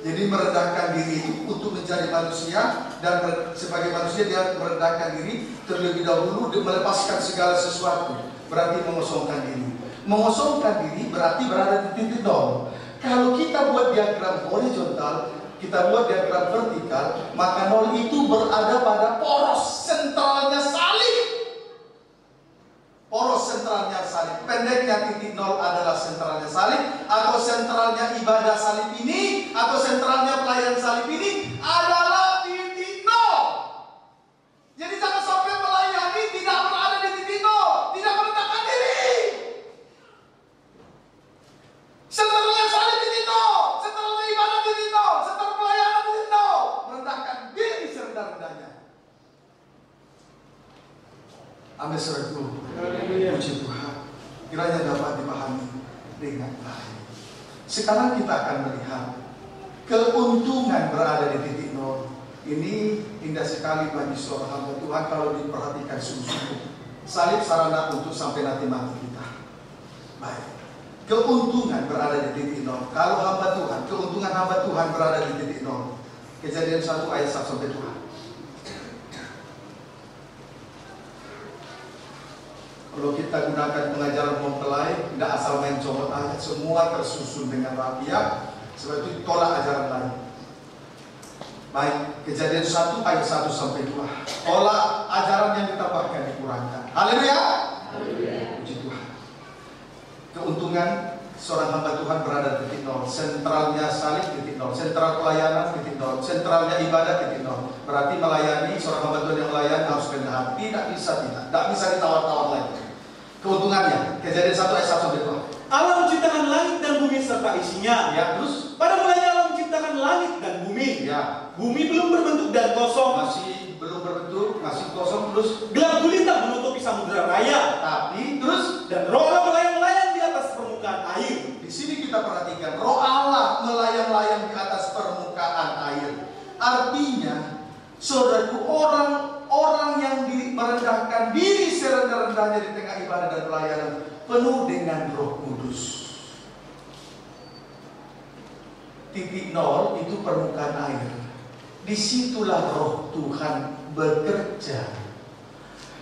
Jadi merendahkan diri itu untuk menjadi manusia, dan sebagai manusia dia merendahkan diri terlebih dahulu, melepaskan segala sesuatu, berarti mengosongkan diri. Mengosongkan diri berarti berada di titik nol. Kalau kita buat diagram horizontal, kita buat diagram vertikal, maka nol itu berada pada poros sentralnya salib. Poros sentralnya salib. Pendeknya titik nol adalah sentralnya salib, atau sentralnya ibadah salib ini, atau sentralnya pelayanan salib ini adalah titik nol. Jadi jangan sampai melayani tidak berada di titik nol, tidak merendahkan diri. Sentralnya salib titik nol, sentralnya ibadah titik nol, sentral pelayanan titik nol. Merendahkan diri serendah-rendahnya. Amin, saudaraku. Puji Tuhan. Kiranya dapat dipahami dengan baik. Sekarang kita akan melihat keuntungan berada di titik nol. Ini indah sekali bagi seorang hamba Tuhan kalau diperhatikan sungguh-sungguh. Salib sarana untuk sampai nanti mati kita. Baik. Keuntungan berada di titik nol. Kalau hamba Tuhan, keuntungan hamba Tuhan berada di titik nol. Kejadian 1 ayat 1 sampai 2. Kalau kita gunakan pengajaran mempelai, tidak asal main comot ayat, semua tersusun dengan rapiah. Sebab itu tolak ajaran lain. Baik, Kejadian 1 ayat 1 sampai 2. Tolak ajaran yang ditambahkan, dikurangkan. Haleluya. Puji Tuhan. Keuntungan seorang hamba Tuhan berada di titik nol. Sentralnya salib titik nol, sentral pelayanan titik nol, sentralnya ibadah titik nol. Berarti melayani, seorang hamba Tuhan yang melayani harus rendah hati, tidak bisa ditawar-tawar lagi. Keuntungannya, Kejadian 1 ayat 1 sampai 2. Allah menciptakan langit dan bumi serta isinya. Ya, terus Pada mulanya Allah menciptakan langit dan bumi. ya, Bumi belum berbentuk dan kosong. masih belum berbentuk, masih kosong, terus Gelap gulita menutupi samudera raya. tapi terus Dan roh Allah melayang-layang di atas permukaan air. di sini kita perhatikan roh Allah melayang-layang di atas permukaan air. Artinya, saudaraku, orang yang merendahkan diri serendah-rendahnya di tengah ibadah dan pelayanan penuh dengan Roh Kudus. Titik nol itu permukaan air. Disitulah Roh Tuhan bekerja.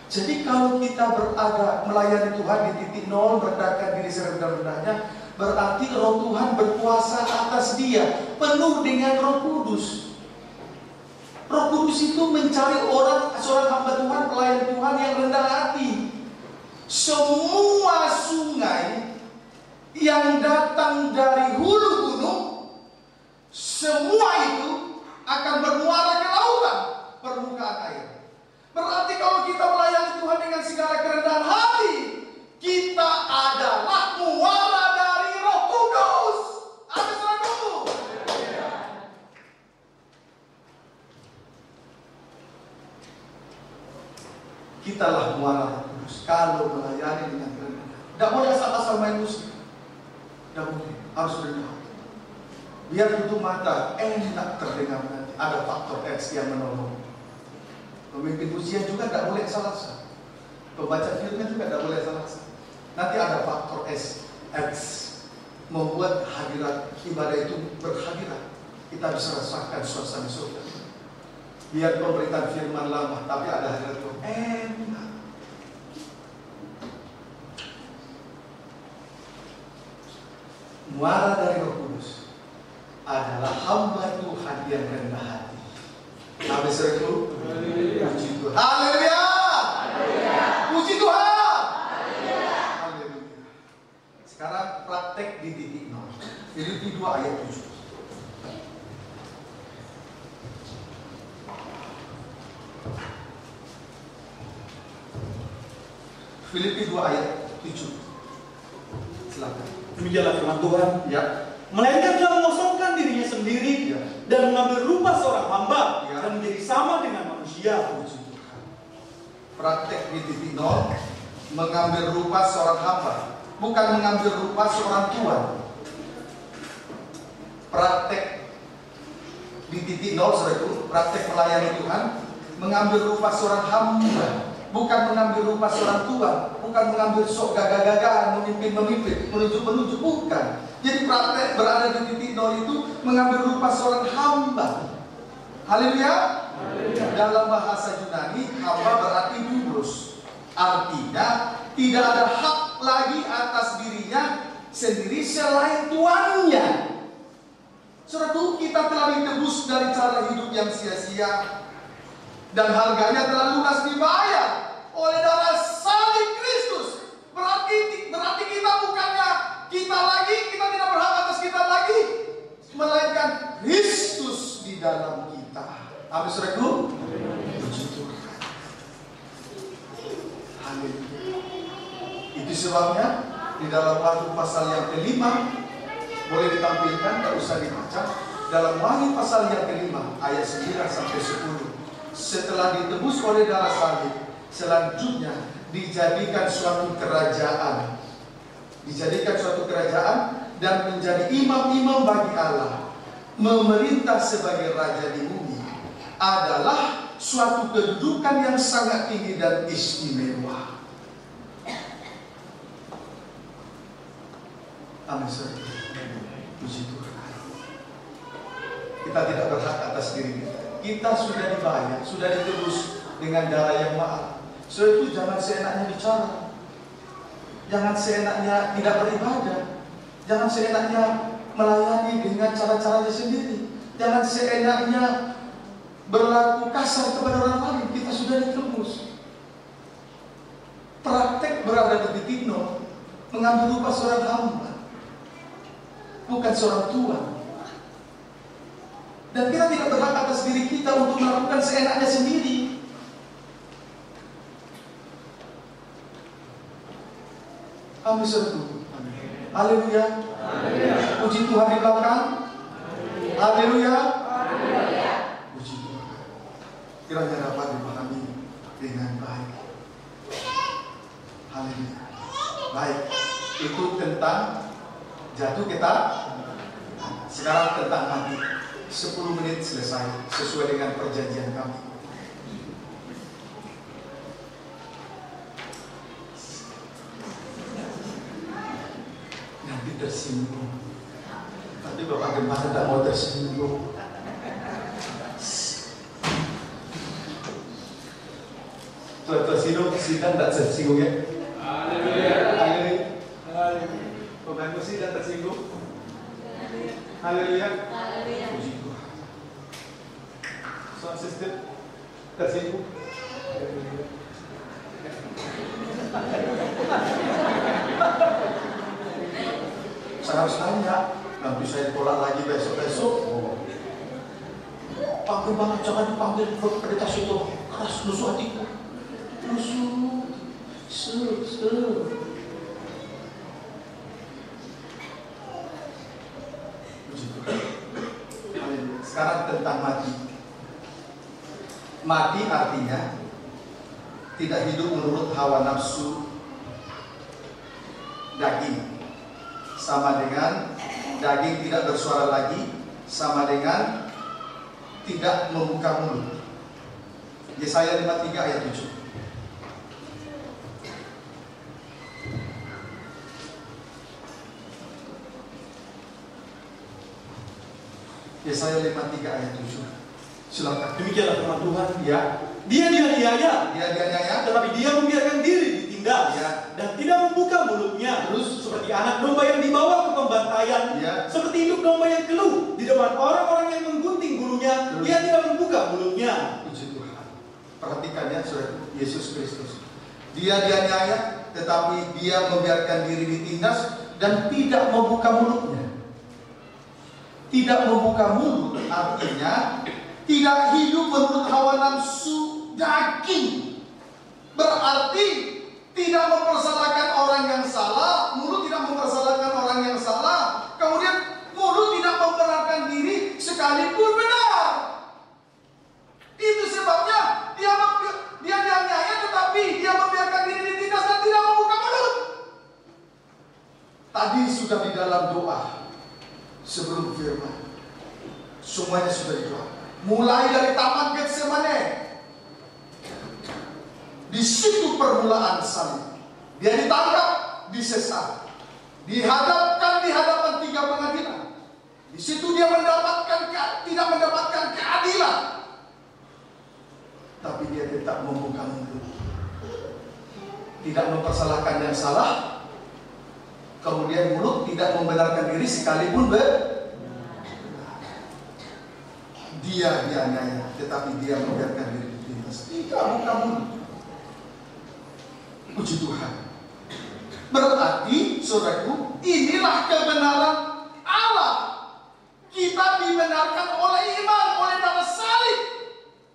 Jadi kalau kita berada melayani Tuhan di titik nol, merendahkan diri serendah-rendahnya, berarti Roh Tuhan berkuasa atas dia, penuh dengan Roh Kudus. Roh Kudus itu mencari seorang hamba Tuhan, pelayan Tuhan yang rendah hati. Semua sungai yang datang dari hulu gunung, semua itu akan bermuara ke lautan, permukaan air. Berarti kalau kita melayani Tuhan dengan segala kerendahan hati, kita adalah muara dari Roh Kudus. Amin, saudaraku. Kitalah muara Roh Kudus kalau melayani dengan kerendahan. Tidak boleh asal-asal main musik. Tidak boleh, harus rendah. Biar tutup mata, enak terdengar nanti. Ada faktor X yang menolong. Pemimpin usia juga tidak boleh asal-asal. Pembaca firman juga tidak boleh asal-asal. Nanti ada faktor X membuat hadirat ibadah itu berhadirat. Kita bisa rasakan suasana surga. Biar pemberitaan firman lama, tapi ada hadirat Tuhan. Enak. Muara dari Roh Kudus adalah hamba Tuhan yang rendah hati. Amin, saudaraku. Puji Tuhan. Haleluya. Puji Tuhan. Haleluya. Sekarang praktek di titik 0. Filipi 2 ayat 7. Filipi 2 ayat 7. Silakan. Demikianlah firman Tuhan. Ya. Melainkan dia mengosongkan dirinya sendiri, Ya. dan mengambil rupa seorang hamba, Ya. dan menjadi sama dengan manusia. Puji Tuhan. Praktek di titik 0, mengambil rupa seorang hamba, bukan mengambil rupa seorang tuan. Praktek di titik 0, saudaraku, praktek melayani Tuhan, mengambil rupa seorang hamba, bukan mengambil rupa seorang tuan, bukan mengambil sok gagah-gagahan, memimpin, menunjuk, bukan. Jadi praktek berada di titik 0 itu mengambil rupa seorang hamba. Haleluya. Dalam bahasa Yunani, hamba berarti doulos. Artinya tidak ada hak lagi atas dirinya sendiri selain tuannya. Saudaraku, kita telah ditebus dari cara hidup yang sia-sia, dan harganya telah lunas dibayar oleh darah salib Kristus. Berarti kita bukannya kita tidak berhak atas kita lagi, melainkan Kristus di dalam kita. Amin, saudaraku. Puji Tuhan. Haleluya. Itu sebabnya di dalam Wahyu pasal yang kelima, boleh ditampilkan, tidak usah dibaca. Dalam Wahyu pasal yang kelima ayat 9 sampai 10. Setelah ditebus oleh darah salib, selanjutnya dijadikan suatu kerajaan. Dan menjadi imam-imam bagi Allah, memerintah sebagai raja di bumi, adalah suatu kedudukan yang sangat tinggi dan istimewa. Amin. Puji Tuhan. Kita tidak berhak atas diri kita. Kita sudah dibayar, sudah ditebus dengan darah yang mahal. So itu jangan seenaknya bicara, jangan seenaknya tidak beribadah, jangan seenaknya melayani dengan cara-caranya sendiri, jangan seenaknya berlaku kasar kepada orang lain. Kita sudah ditebus. Praktek berada di titik 0, mengambil rupa seorang hamba, bukan seorang tuan. Dan kita tidak berhak atas diri kita untuk melakukan seenaknya sendiri. Amin, saudaraku. Haleluya. Puji Tuhan di belakang. Haleluya. Puji Tuhan. Kiranya dapat dipahami dengan baik. Haleluya. Baik. Itu tentang jatuh kita. Sekarang tentang mati. 10 menit selesai sesuai dengan perjanjian kami. Nanti tersinggung, tapi Bapak Gembala tidak mau tersinggung. Tuan-tuan sidang tidak tersinggung ya? Haleluya. Pemain musik dan tersinggung. Haleluya. Puji Tuhan. Sound system tersinggung. Saya harus tanya, nanti saya tolak lagi besok-besok. Panggil banget, jangan dipanggil pendeta itu keras, lusuh hatiku. Lusuh. Sekarang tentang mati. Mati artinya tidak hidup menurut hawa nafsu daging. Sama dengan daging tidak bersuara lagi, sama dengan tidak membuka mulut. Yesaya 53 ayat 7. Yesaya 53 ayat 7. Silakan. Demikianlah firman Tuhan. Ya. Dia dianiaya, Tetapi dia membiarkan diri ditindas, ya, dan tidak membuka mulutnya. Terus Seperti anak domba yang dibawa ke pembantaian, ya, seperti induk domba yang keluh di depan orang-orang yang menggunting bulunya, Terus dia tidak membuka mulutnya. Puji Tuhan. Perhatikan ya, saudara, Yesus Kristus. Dia dianiaya, tetapi dia membiarkan diri ditindas dan tidak membuka mulutnya. Tidak membuka mulut artinya tidak hidup menurut hawa nafsu daging. Berarti tidak mempersalahkan orang yang salah, mulut tidak mempersalahkan orang yang salah, kemudian mulut tidak membenarkan diri sekalipun benar. Itu sebabnya dia dianiaya tetapi dia membiarkan diri ditindas dan tidak membuka mulut. Tadi sudah di dalam doa sebelum firman, semuanya sudah didoa. Mulai dari Taman Getsemane, di situ permulaan salib. Dia ditangkap, disesat, dihadapkan di hadapan 3 pengadilan. Di situ dia tidak mendapatkan keadilan, tapi dia tetap membuka mulut, tidak mempersalahkan yang salah, kemudian mulut tidak membenarkan diri sekalipun dia dianiaya, tetapi dia membiarkan diri ditindas. Tidak buka mulut. Puji Tuhan. Berarti, saudaraku, inilah kebenaran Allah. Kita dibenarkan oleh iman, oleh darah salib,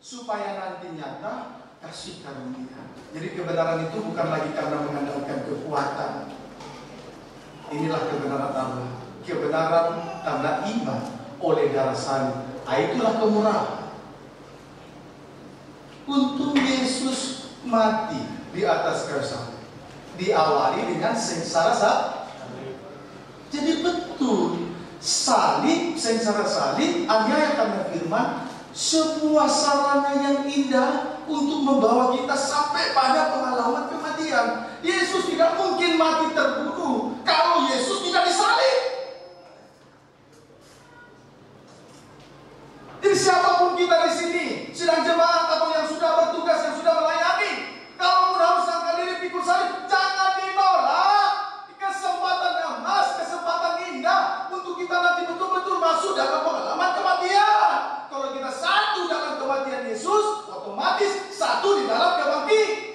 supaya nanti nyata kasih karunia. Jadi kebenaran itu bukan lagi karena mengandalkan kekuatan. Inilah kebenaran Allah. Kebenaran karena iman oleh darah salib. Itulah kemurahan. Untung Yesus mati di atas kayu salib, diawali dengan sengsara salib. Jadi betul, salib, sengsara salib, aniaya karena firman, sebuah sarana yang indah untuk membawa kita sampai pada pengalaman kematian. Yesus tidak mungkin mati terbunuh kalau Yesus tidak disalib. Jadi siapapun kita di sini, sedang jemaat atau yang sudah bertugas, yang sudah melayani, kalau harus angkat diri pikul salib, jangan ditolak. Kesempatan emas, kesempatan indah untuk kita nanti betul-betul masuk dalam pengalaman kematian. Kalau kita satu dalam kematian Yesus, otomatis satu di dalam kebangkitan.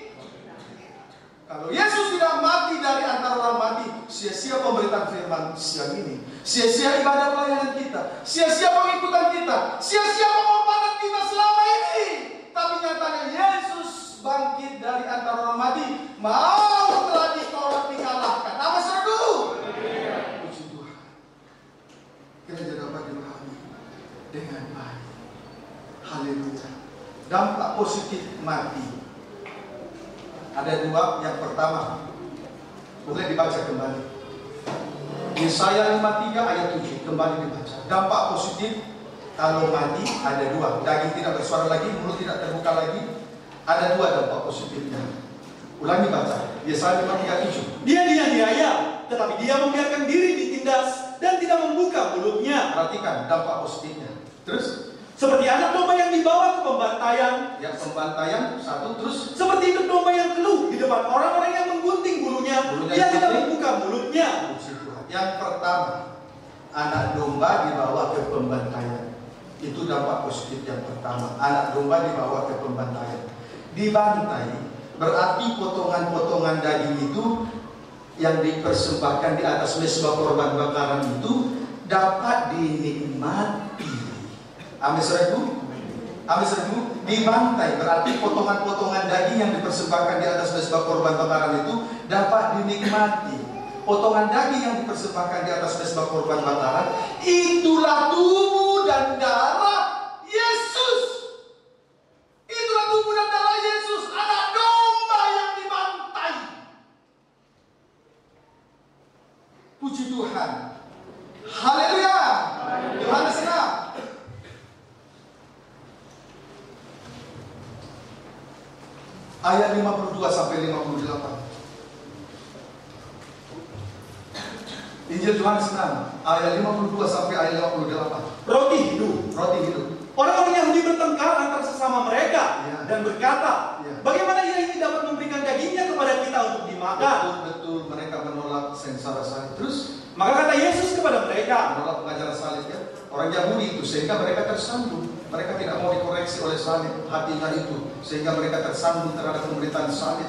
Kalau Yesus tidak mati dari antara orang mati, sia-sia pemberitaan firman siang ini, sia-sia ibadah pelayanan kita, sia-sia pengikutan kita, sia-sia pengorbanan kita selama ini. Tapi nyatanya Yesus bangkit dari antara orang mati, mau telah ditolak, dikalahkan. Apa serdu? Puji Tuhan. Kita dapat dipahami dengan baik. Haleluya. Dampak positif mati ada 2. Yang pertama, boleh dibaca kembali. Yesaya 53 ayat 7, kembali dibaca. Dampak positif kalau mati ada 2. Daging tidak bersuara lagi, mulut tidak terbuka lagi. Ada 2 dampak positifnya. Ulangi baca. Yesaya 53 7. Dia dianiaya, tetapi dia membiarkan diri ditindas dan tidak membuka mulutnya. Perhatikan dampak positifnya. Terus, seperti anak domba yang dibawa ke pembantaian, ya pembantaian 1. Terus, seperti induk domba yang keluh di depan orang-orang yang menggunting bulunya, dia tidak membuka mulutnya. Puji Tuhan. Yang pertama, anak domba dibawa ke pembantaian. Itu dampak positif yang pertama. Anak domba dibawa ke pembantaian. Dibantai berarti potongan-potongan daging itu yang dipersembahkan di atas mezbah korban bakaran itu dapat dinikmati. Amin saudaraku. Amin saudaraku. Dibantai berarti potongan-potongan daging yang dipersembahkan di atas mezbah korban bakaran itu dapat dinikmati. Potongan daging yang dipersembahkan di atas mezbah korban bakaran itulah tubuh dan darah Yesus. Itulah tubuh dan darah Yesus, anak domba yang dibantai. Puji Tuhan. Haleluya. Tuhan senang. Ayat 52 sampai 58. Injil Yohanes 6 ayat 52 sampai ayat 58. Roti hidup. Roti hidup. Orang-orang Yahudi bertengkar antara sesama mereka dan berkata, bagaimana ia ini dapat memberikan dagingnya kepada kita untuk dimakan? Betul, mereka menolak sengsara salib. Terus maka kata Yesus kepada mereka, menolak pengajaran salib ya. Orang Yahudi itu sehingga mereka tersandung. Mereka tidak mau dikoreksi oleh salib hatinya itu, sehingga mereka tersandung terhadap pemberitaan salib.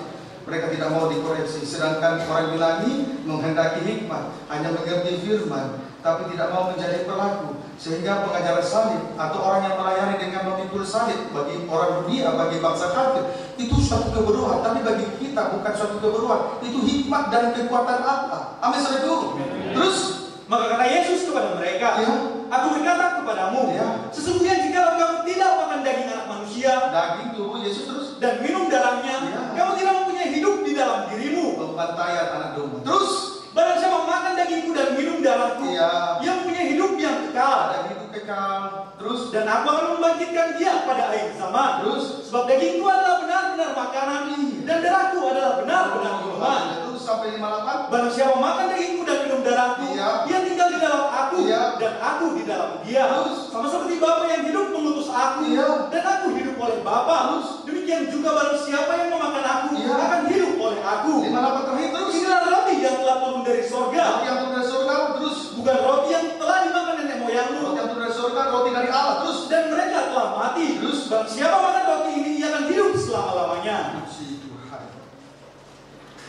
Mereka tidak mau dikoreksi. Sedangkan orang Yunani menghendaki hikmat, hanya mengerti firman, tapi tidak mau menjadi pelaku. Sehingga pengajaran salib atau orang yang melayani dengan memikul salib bagi orang dunia, bagi bangsa kafir, itu suatu kebodohan. Tapi bagi kita bukan suatu kebodohan. Itu hikmat dan kekuatan Allah. Amin saudaraku. Terus maka kata Yesus kepada mereka, aku berkata kepadamu, sesungguhnya jika kamu tidak makan daging anak manusia, daging tubuh Yesus terus, dan minum darahnya, kamu tidak mempunyai hidup di dalam dirimu. Pembantaian anak domba. Terus barang siapa makan dagingku dan minum darahku, ia mempunyai hidup yang kekal. Ada hidup kekal. Terus dan aku akan membangkitkan dia pada akhir zaman. Terus sebab dagingku adalah benar-benar makanan dan darahku adalah benar-benar minuman. Terus sampai 58. Barang siapa makan dagingku dan minum darahku, ia tinggal di dalam aku dan aku di dalam dia. Sama seperti Bapa yang hidup mengutus aku dan aku hidup oleh Bapa. Demikian juga barang siapa yang memakan aku akan hidup oleh aku. 58 terakhir terus. Inilah roti yang telah turun dari sorga. Roti yang turun dari sorga. Terus bukan roti yang telah dimakan nenek moyangmu. Roti yang turun dari sorga, roti dari Allah. Terus dan mereka telah mati. Terus barang siapa makan roti ini, ia akan hidup selama-lamanya. Puji Tuhan.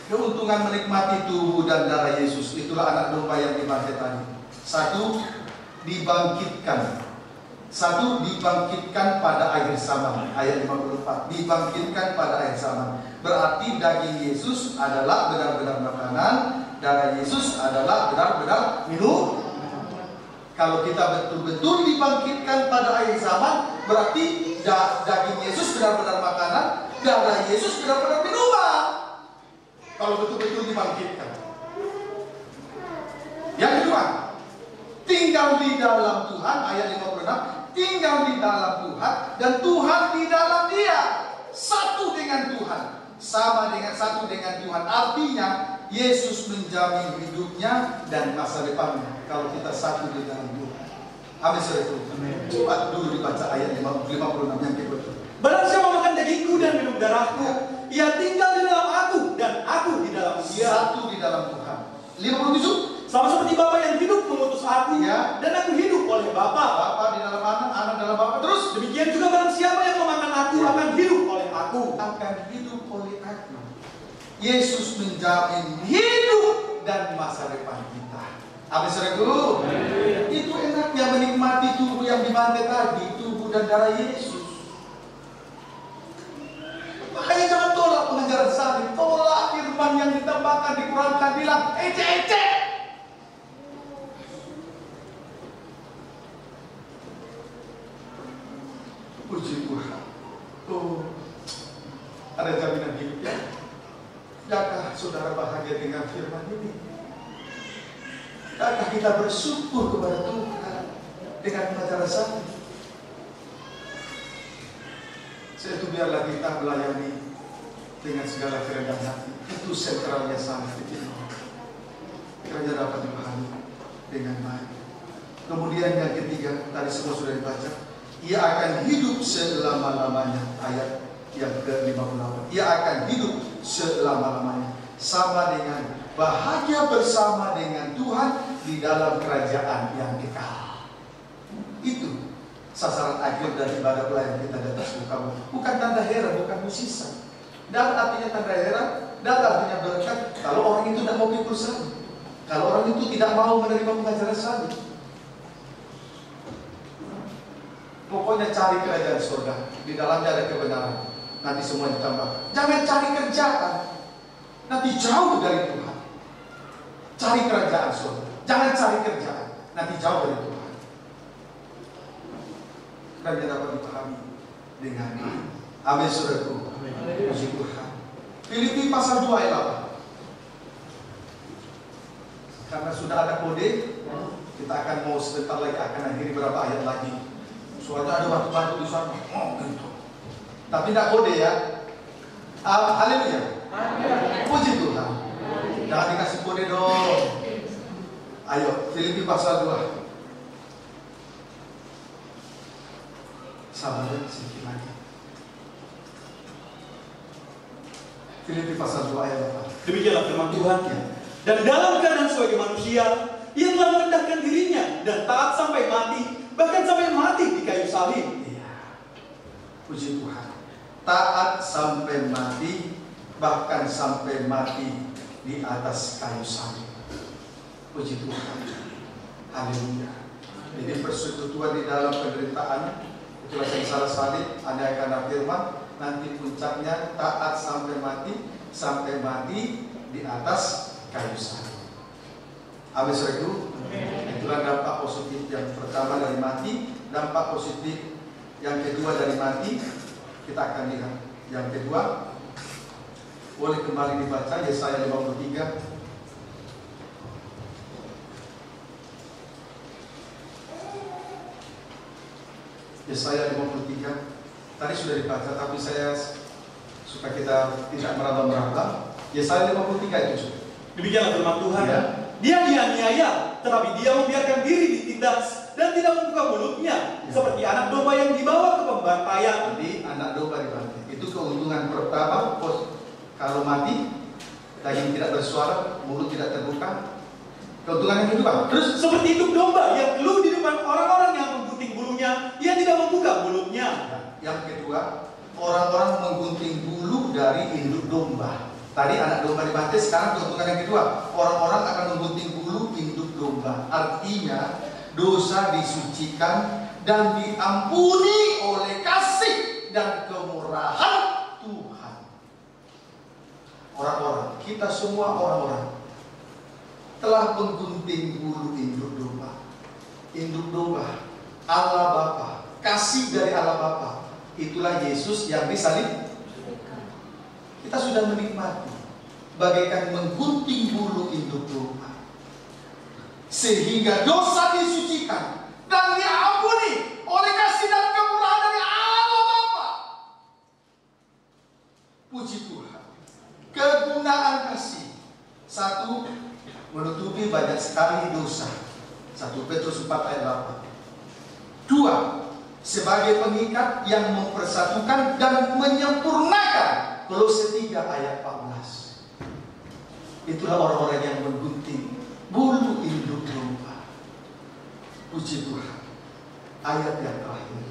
Keuntungan menikmati tubuh dan darah Yesus, itulah anak domba yang dibantai tadi. Satu, dibangkitkan. Satu, dibangkitkan pada akhir zaman. Ayat 54, dibangkitkan pada akhir zaman. Berarti daging Yesus adalah benar-benar makanan, darah Yesus adalah benar-benar minum. Kalau kita betul-betul dibangkitkan pada akhir zaman, berarti daging Yesus benar-benar makanan, darah Yesus benar-benar minuman. Kalau betul-betul dibangkitkan. Yang kedua, tinggal di dalam Tuhan. Ayat 56, tinggal di dalam Tuhan dan Tuhan di dalam dia. Satu dengan Tuhan, sama dengan satu dengan Tuhan. Artinya Yesus menjamin hidupnya dan masa depannya kalau kita satu di dalam Tuhan. Amin saudaraku. Coba dulu dibaca ayat 56 yang kedua. Barang siapa makan dagingku dan minum darahku, ia tinggal di dalam aku dan aku di dalam dia. Satu di dalam Tuhan. 57. Sama seperti Bapa yang hidup mengutus aku dan aku hidup oleh Bapa. Bapa di dalam anak, anak dalam Bapa. Terus demikian juga barang siapa yang memakan aku akan hidup oleh aku. Akan hidup oleh aku. Yesus menjamin hidup dan masa depan kita. Amin saudaraku. Itu enaknya menikmati tubuh yang dibantai tadi, tubuh dan darah Yesus. Makanya jangan tolak pengajaran salib, tolak firman yang ditambahkan, dikurangkan, bilang ece-ece. Puji Tuhan. Oh, ada jaminan hidup ya. Adakah saudara bahagia dengan firman ini? Adakah kita bersyukur kepada Tuhan dengan pengajaran salib? Itu biarlah kita melayani dengan segala kerendahan hati. Itu sentralnya salib itu. Kiranya dapat dipahami dengan baik. Kemudian yang ketiga, tadi semua sudah dibaca. Ia akan hidup selama-lamanya. Ayat yang ke-58. Ia akan hidup selama-lamanya. Sama dengan bahagia bersama dengan Tuhan di dalam kerajaan yang kekal. Itu sasaran akhir dari ibadah pelayanan kita di atas muka bumi. Bukan tanda heran, bukan musisa. Dan artinya tanda heran, dan artinya berkat kalau orang itu tidak mau pikul salib, kalau orang itu tidak mau menerima pengajaran salib. Pokoknya cari kerajaan surga, di dalamnya ada kebenaran. Nanti semua ditambah. Jangan cari kerjaan, nanti jauh dari Tuhan. Cari kerajaan surga, jangan cari kerjaan, nanti jauh dari Tuhan. Dan yang dapat dipahami dengan amin, saudaraku. Puji Tuhan. Filipi pasal 2 ayat 8. Karena sudah ada kode, kita akan mau sebentar lagi akan akhiri berapa ayat lagi. Soalnya ada waktu-waktu di sana. Oh, gitu. Tapi tidak kode ya. Haleluya. Puji Tuhan. Jangan dikasih kode dong. Ayo, Filipi pasal 2. Sabar sedikit lagi. Filipi pasal 2 ayat 8. Demikianlah firman Tuhan. Dan dalam keadaan sebagai manusia, ia telah merendahkan dirinya dan taat sampai mati, bahkan sampai mati di kayu salib. Iya. Puji Tuhan. Taat sampai mati, bahkan sampai mati di atas kayu salib. Puji Tuhan. Haleluya. Jadi persekutuan di dalam penderitaan, itulah sengsara salib, andai karena firman, nanti puncaknya taat sampai mati di atas kayu salib. Amin, saudaraku. Itulah dampak positif yang pertama dari mati. Dampak positif yang kedua dari mati, kita akan lihat. Yang kedua, boleh kembali dibaca Yesaya 53. Yesaya 53. Tadi sudah dibaca, tapi saya supaya kita tidak meraba-raba. Yesaya 53 itu. Demikianlah firman Tuhan. Ya. Dia dianiaya, tetapi dia membiarkan diri ditindas dan tidak membuka mulutnya, seperti anak domba yang dibawa ke pembantaian. Jadi anak domba dibantai. Itu keuntungan pertama. Kalau mati, daging tidak bersuara, mulut tidak terbuka. Keuntungan yang kedua, terus seperti induk domba yang keluh di depan orang-orang yang menggunting bulunya, ia tidak membuka mulutnya. Yang kedua, orang-orang menggunting bulu dari induk domba. Tadi anak domba dibantai, sekarang keuntungan yang kedua, orang-orang akan menggunting bulu induk domba. Artinya dosa disucikan dan diampuni oleh kasih dan kemurahan Tuhan. Orang-orang, kita semua orang-orang telah menggunting bulu induk domba. Induk domba, Allah Bapa, kasih dari Allah Bapa. Itulah Yesus yang disalib. Kita sudah menikmati bagaikan menggunting bulu induk domba, sehingga dosa disucikan dan diampuni oleh kasih dan kemurahan dari Allah Bapa. Puji Tuhan. Kegunaan kasih, satu, menutupi banyak sekali dosa. 1 Petrus 4 ayat 8. 2, sebagai pengikat yang mempersatukan dan menyempurnakan. Kolose 3 ayat 14. Itulah orang-orang yang menggunting bulu induk domba. Puji Tuhan. Ayat yang terakhir,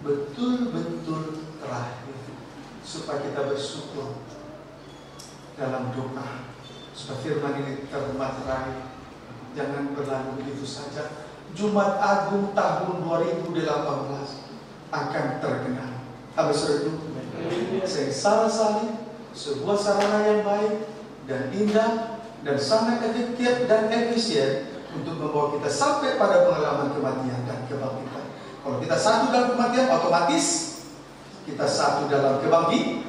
betul-betul terakhir, supaya kita bersyukur dalam doa, supaya firman ini termaterai, jangan berlalu begitu saja. Jumat Agung tahun 2018 akan terkenal. Habis itu, sengsara salib, sebuah sarana yang baik dan indah dan sangat efektif dan efisien untuk membawa kita sampai pada pengalaman kematian dan kebangkitan. Kalau kita satu dalam kematian, otomatis kita satu dalam kebangkitan.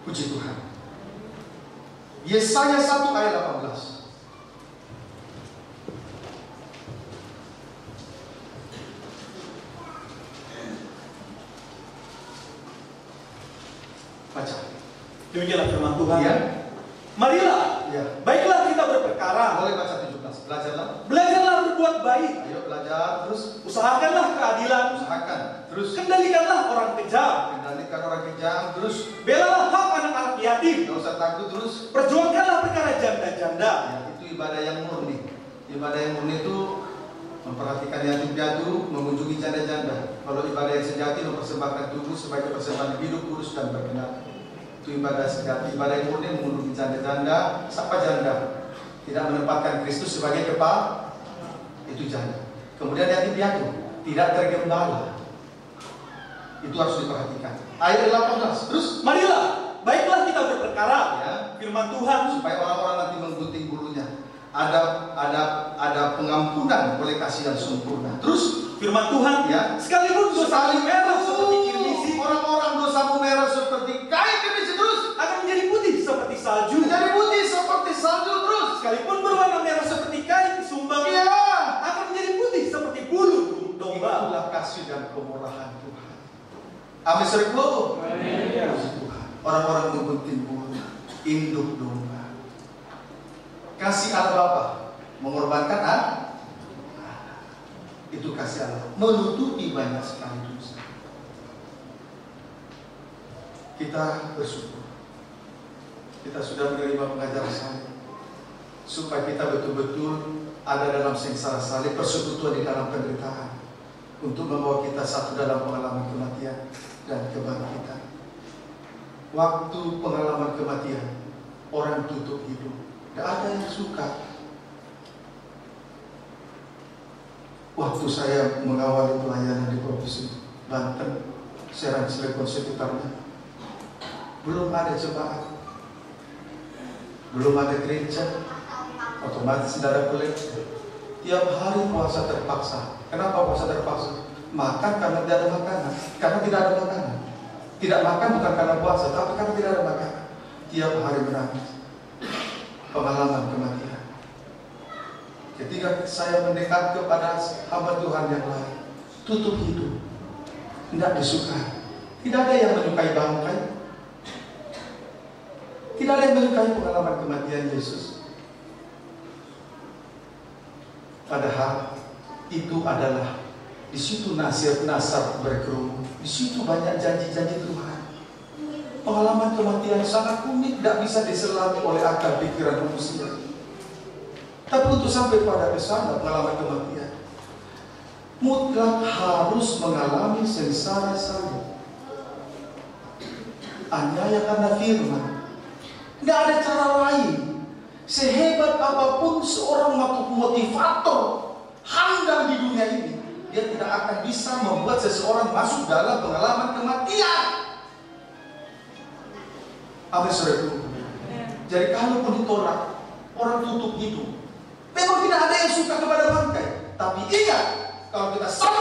Puji Tuhan. Yesaya 1 ayat 18. Baca. Demikianlah firman Tuhan. Ya. Marilah, Ya. baiklah kita berperkara. Boleh baca 17. Belajarlah. Belajarlah berbuat baik. Ayo belajar terus. Usahakanlah keadilan. Usahakan terus. Kendalikanlah orang kejam. Kendalikan orang kejam terus. Belalah hak anak-anak yatim. Nggak usah takut terus. Perjuangkanlah perkara janda-janda. Ya, itu ibadah yang murni. Ibadah yang murni itu memperhatikan yatim piatu, mengunjungi janda-janda. Kalau ibadah yang sejati mempersembahkan tubuh sebagai persembahan hidup kudus dan berkenan. Itu ibadah sejati. Ibadah yang murni mengunjungi janda-janda. Siapa janda? Tidak menempatkan Kristus sebagai kepala. Itu janda. Kemudian yatim piatu, tidak tergembala. Itu harus diperhatikan. Ayat 18. Terus, Marilah, baiklah kita berperkara, ya, firman Tuhan, supaya orang-orang nanti menggunting bulunya. Ada pengampunan oleh kasih yang sempurna. Terus, firman Tuhan, ya, sekalipun dosamu merah seperti kirmisi, orang-orang dosamu merah seperti kain kirmisi, terus akan menjadi putih seperti salju. menjadi putih seperti salju, terus Sekalipun berwarna merah seperti kain sumbang, ya, akan menjadi putih seperti bulu domba. itulah kasih dan kemurahan Tuhan. Amin, seribu. Tuhan, orang-orang menggunting bulu, induk domba. Kasih Allah Bapa mengorbankan anak. Itu kasih Allah menutupi banyak sekali dosa. Kita bersyukur kita sudah menerima pengajaran salib, supaya kita betul-betul ada dalam sengsara salib, persekutuan di dalam penderitaan, untuk membawa kita satu dalam pengalaman kematian dan kebangkitan. Waktu pengalaman kematian, orang tutup hidup, tidak ada yang suka. Waktu saya mengawali pelayanan di Provinsi Banten, Serang, Cilegon, sekitarnya, belum ada jemaat, belum ada gereja, otomatis tidak ada pelik. Tiap hari puasa terpaksa. Kenapa puasa terpaksa? Makan karena tidak ada makanan. Karena tidak ada makanan. Tidak makan bukan karena puasa, tapi karena tidak ada makanan. Tiap hari menangis. Pengalaman kematian. Ketika saya mendekat kepada hamba Tuhan yang lain, tutup hidup, tidak disukai. Tidak ada yang menyukai bangkai. Tidak ada yang menyukai pengalaman kematian Yesus. Padahal itu adalah di situ nasihat-nasihat berkerumun. Di situ banyak janji-janji Tuhan. Pengalaman kematian sangat unik, tidak bisa diselami oleh akal pikiran manusia. Tapi untuk sampai pada kesana pengalaman kematian, mutlak harus mengalami sengsara salib. Aniaya karena firman. Tidak ada cara lain. Sehebat apapun seorang motivator handal di dunia ini, dia tidak akan bisa membuat seseorang masuk dalam pengalaman kematian. Amin, saudaraku. Jadi kalaupun ditolak, orang tutup hidup. Memang tidak ada yang suka kepada bangkai. Tapi ingat, kalau kita satu